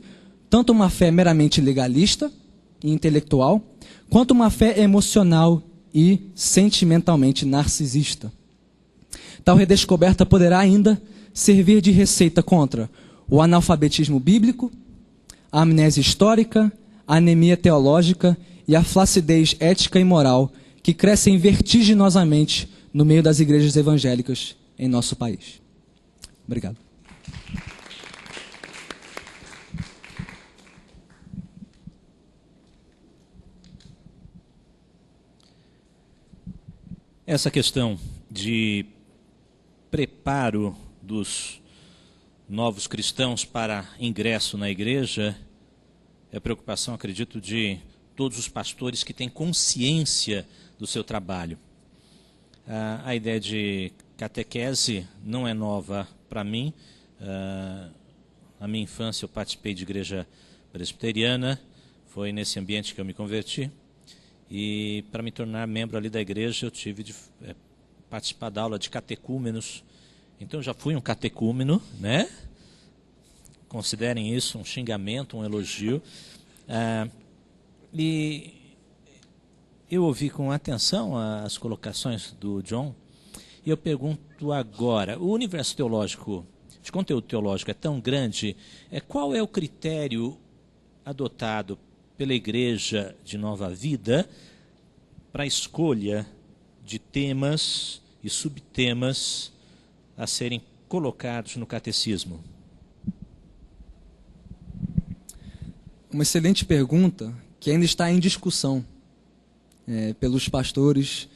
tanto uma fé meramente legalista e intelectual, quanto uma fé emocional e sentimentalmente narcisista. Tal redescoberta poderá ainda servir de receita contra o analfabetismo bíblico, a amnésia histórica, a anemia teológica e a flacidez ética e moral que crescem vertiginosamente no meio das igrejas evangélicas em nosso país. Obrigado. Essa questão de preparo dos novos cristãos para ingresso na igreja é preocupação, acredito, de todos os pastores que têm consciência do seu trabalho. A ideia de catequese não é nova para mim. Na minha infância eu participei de igreja presbiteriana, foi nesse ambiente que eu me converti. E para me tornar membro ali da igreja eu tive de participar da aula de catecúmenos. Então eu já fui um catecúmeno, né? Considerem isso um xingamento, um elogio. E eu ouvi com atenção as colocações do John, e eu pergunto agora, o universo teológico, de conteúdo teológico é tão grande, qual é o critério adotado pela Igreja de Nova Vida para a escolha de temas e subtemas a serem colocados no catecismo? Uma excelente pergunta que ainda está em discussão pelos pastores,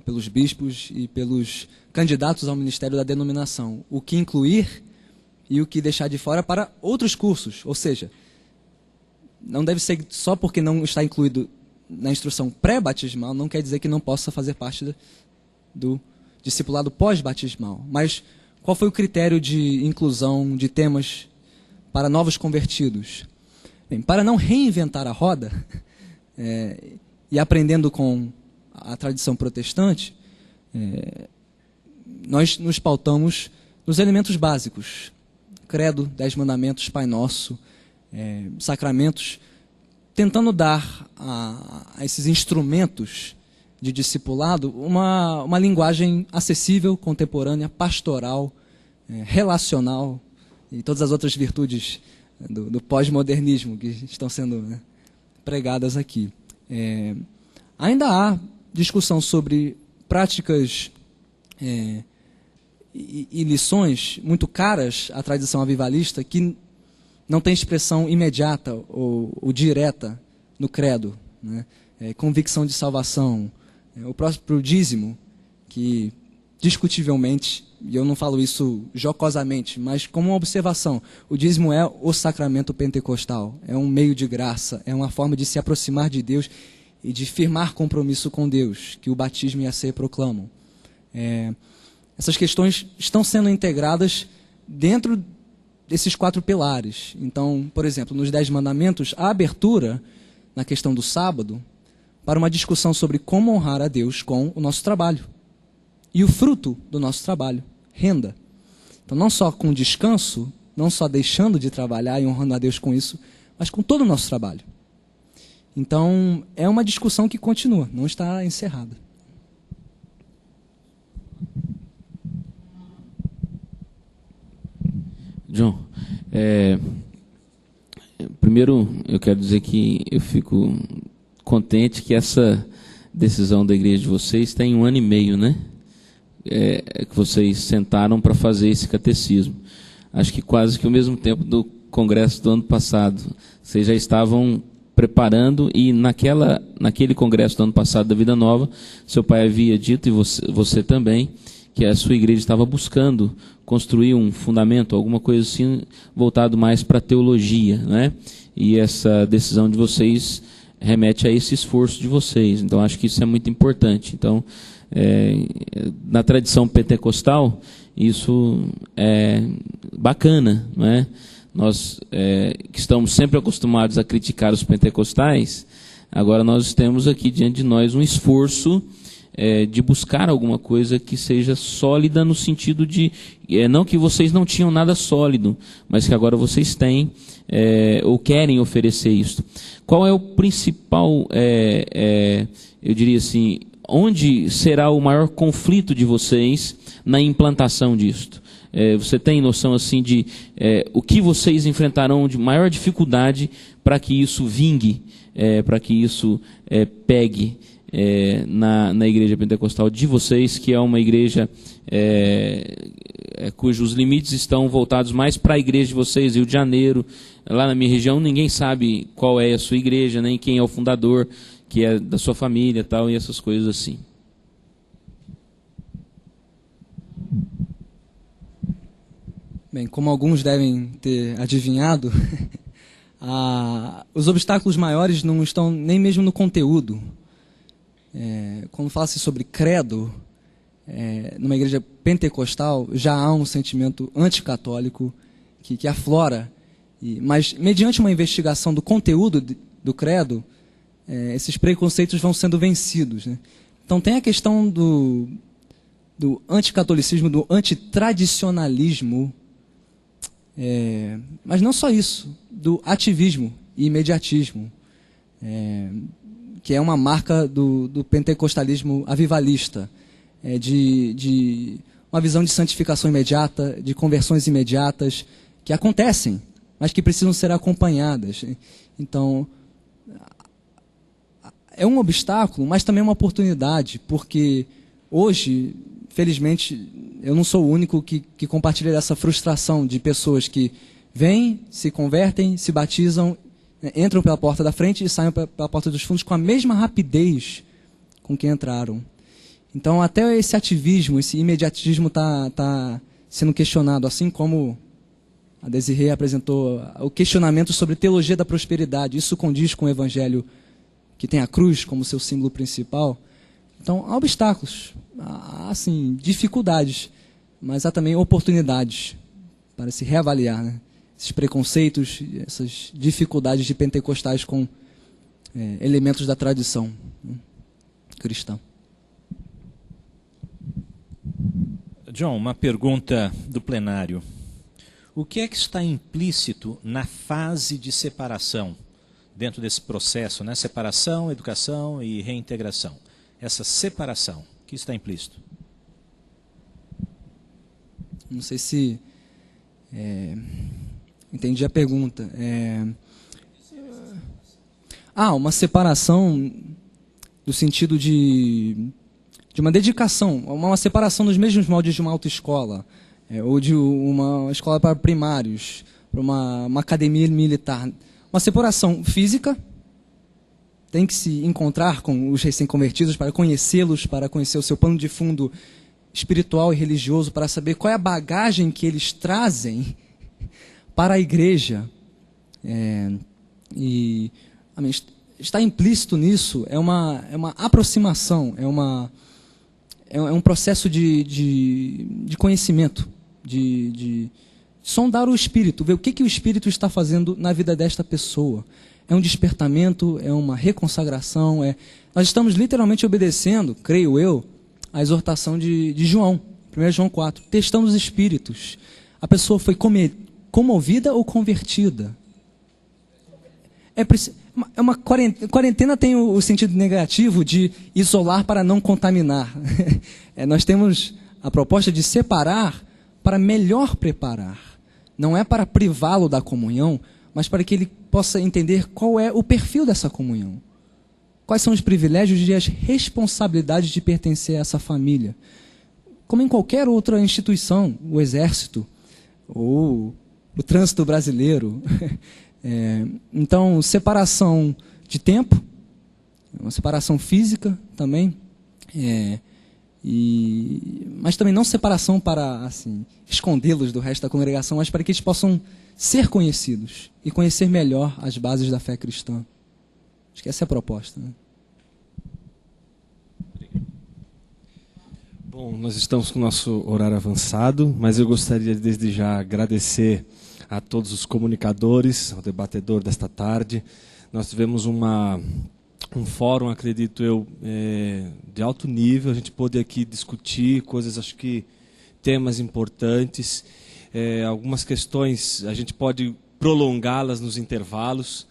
pelos bispos e pelos candidatos ao ministério da denominação. O que incluir e o que deixar de fora para outros cursos. Ou seja, não deve ser só porque não está incluído na instrução pré-batismal, não quer dizer que não possa fazer parte do discipulado pós-batismal. Mas qual foi o critério de inclusão de temas para novos convertidos? Bem, para não reinventar a roda, e aprendendo com a tradição protestante, nós nos pautamos nos elementos básicos: credo, 10 mandamentos, Pai Nosso, sacramentos, tentando dar a esses instrumentos de discipulado uma linguagem acessível, contemporânea, pastoral, relacional e todas as outras virtudes do pós-modernismo que estão sendo pregadas aqui. Ainda há discussão sobre práticas e lições muito caras à tradição avivalista que não tem expressão imediata ou direta no credo, né? Convicção de salvação, o próprio dízimo, que discutivelmente, e eu não falo isso jocosamente, mas como uma observação, o dízimo é o sacramento pentecostal, é um meio de graça, é uma forma de se aproximar de Deus e de firmar compromisso com Deus, que o batismo e a ceia proclamam. Essas questões estão sendo integradas dentro desses 4 pilares. Então, por exemplo, nos 10 mandamentos, a abertura na questão do sábado para uma discussão sobre como honrar a Deus com o nosso trabalho. E o fruto do nosso trabalho, renda. Então, não só com descanso, não só deixando de trabalhar e honrando a Deus com isso, mas com todo o nosso trabalho. Então, é uma discussão que continua, não está encerrada. John, primeiro eu quero dizer que eu fico contente que essa decisão da igreja de vocês tem 1 ano e meio, né? Que vocês sentaram para fazer esse catecismo. Acho que quase que ao mesmo tempo do congresso do ano passado. Vocês já estavam preparando e naquele congresso do ano passado da Vida Nova, seu pai havia dito, e você também, que a sua igreja estava buscando construir um fundamento, alguma coisa assim, voltado mais para a teologia, né? E essa decisão de vocês remete a esse esforço de vocês. Então, acho que isso é muito importante. Então, na tradição pentecostal, isso é bacana, não é? Nós que estamos sempre acostumados a criticar os pentecostais, agora nós temos aqui diante de nós um esforço de buscar alguma coisa que seja sólida no sentido de, não que vocês não tinham nada sólido, mas que agora vocês têm ou querem oferecer isso. Qual é o principal, eu diria assim, onde será o maior conflito de vocês na implantação disto? Você tem noção assim de o que vocês enfrentarão de maior dificuldade para que isso vingue, para que isso pegue na igreja pentecostal de vocês, que é uma igreja cujos limites estão voltados mais para a igreja de vocês, Rio de Janeiro. Lá na minha região ninguém sabe qual é a sua igreja, nem quem é o fundador, que é da sua família tal, e essas coisas assim. Bem, como alguns devem ter adivinhado, os obstáculos maiores não estão nem mesmo no conteúdo. Quando fala-se sobre credo, numa igreja pentecostal, já há um sentimento anticatólico que aflora. Mas, mediante uma investigação do conteúdo do credo, esses preconceitos vão sendo vencidos, né? Então, tem a questão do anticatolicismo, do antitradicionalismo, mas não só isso, do ativismo e imediatismo, que é uma marca do pentecostalismo avivalista, de uma visão de santificação imediata, de conversões imediatas, que acontecem, mas que precisam ser acompanhadas. Então, é um obstáculo, mas também é uma oportunidade, porque hoje, felizmente, eu não sou o único que compartilha dessa frustração de pessoas que vêm, se convertem, se batizam, entram pela porta da frente e saem pela porta dos fundos com a mesma rapidez com que entraram. Então, até esse ativismo, esse imediatismo está sendo questionado, assim como a Desirê apresentou o questionamento sobre teologia da prosperidade. Isso condiz com o evangelho que tem a cruz como seu símbolo principal. Então, há obstáculos, há assim, dificuldades, mas há também oportunidades para se reavaliar, né? Esses preconceitos, essas dificuldades de pentecostais com elementos da tradição, né, cristã. John, uma pergunta do plenário. O que é que está implícito na fase de separação, dentro desse processo, né? Separação, educação e reintegração. Essa separação, o que está implícito? Não sei se entendi a pergunta. Uma separação no sentido de uma dedicação, uma separação nos mesmos moldes de uma autoescola, ou de uma escola para primários, para uma academia militar. Uma separação física, tem que se encontrar com os recém-convertidos para conhecê-los, para conhecer o seu pano de fundo espiritual e religioso, para saber qual é a bagagem que eles trazem para a igreja. Está implícito nisso, é uma aproximação, é um processo de conhecimento, de sondar o espírito, ver o que o espírito está fazendo na vida desta pessoa. É um despertamento, é uma reconsagração, nós estamos literalmente obedecendo, creio eu, a exortação de João, 1 João 4, testando os espíritos. A pessoa foi comovida ou convertida? Quarentena tem o sentido negativo de isolar para não contaminar. Nós temos a proposta de separar para melhor preparar. Não é para privá-lo da comunhão, mas para que ele possa entender qual é o perfil dessa comunhão. Quais são os privilégios e as responsabilidades de pertencer a essa família. Como em qualquer outra instituição, o Exército ou o trânsito brasileiro. Então, separação de tempo, uma separação física também, mas também não separação para assim, escondê-los do resto da congregação, mas para que eles possam ser conhecidos e conhecer melhor as bases da fé cristã. Acho que essa é a proposta, né? Bom, nós estamos com o nosso horário avançado, mas eu gostaria desde já agradecer a todos os comunicadores, ao debatedor desta tarde. Nós tivemos um fórum, acredito eu, de alto nível. A gente pôde aqui discutir coisas, acho que temas importantes. Algumas questões a gente pode prolongá-las nos intervalos.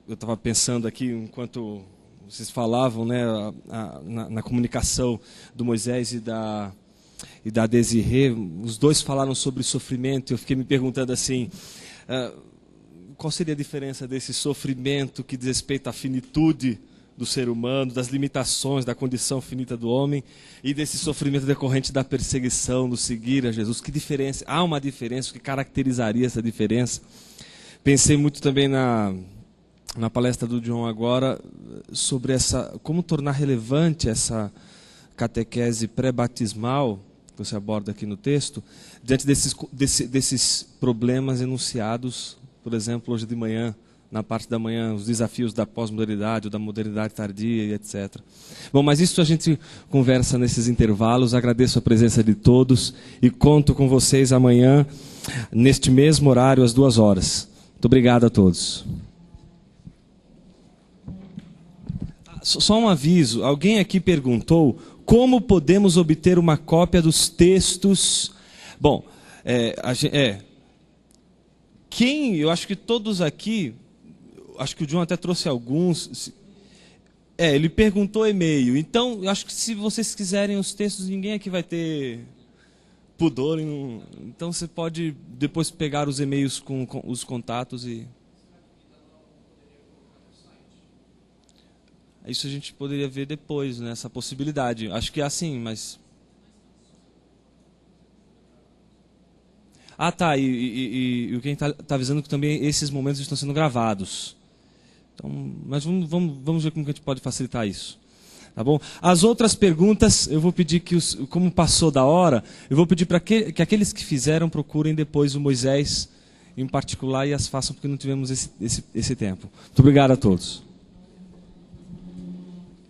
Eu estava pensando aqui, enquanto vocês falavam, né, na comunicação do Moisés e da Desirê, os dois falaram sobre sofrimento. Eu fiquei me perguntando assim, qual seria a diferença desse sofrimento que diz respeito à finitude do ser humano, das limitações, da condição finita do homem, e desse sofrimento decorrente da perseguição, do seguir a Jesus? Que diferença? Há uma diferença, o que caracterizaria essa diferença? Pensei muito também na palestra do John agora, sobre como tornar relevante essa catequese pré-batismal, que você aborda aqui no texto, diante desses problemas enunciados, por exemplo, hoje de manhã, na parte da manhã, os desafios da pós-modernidade, ou da modernidade tardia e etc. Bom, mas isso a gente conversa nesses intervalos. Agradeço a presença de todos e conto com vocês amanhã, neste mesmo horário, às 14h. Muito obrigado a todos. Só um aviso, alguém aqui perguntou como podemos obter uma cópia dos textos. Bom, eu acho que todos aqui, acho que o John até trouxe alguns. Ele perguntou e-mail. Então, eu acho que se vocês quiserem os textos, ninguém aqui vai ter pudor. Então, você pode depois pegar os e-mails com os contatos e... Isso a gente poderia ver depois, né, essa possibilidade. Acho que é assim, mas... Tá, e quem está avisando que também esses momentos estão sendo gravados. Então, mas vamos ver como que a gente pode facilitar isso. Tá bom? As outras perguntas, eu vou pedir que, como passou da hora, eu vou pedir para que aqueles que fizeram procurem depois o Moisés em particular e as façam, porque não tivemos esse tempo. Muito obrigado a todos.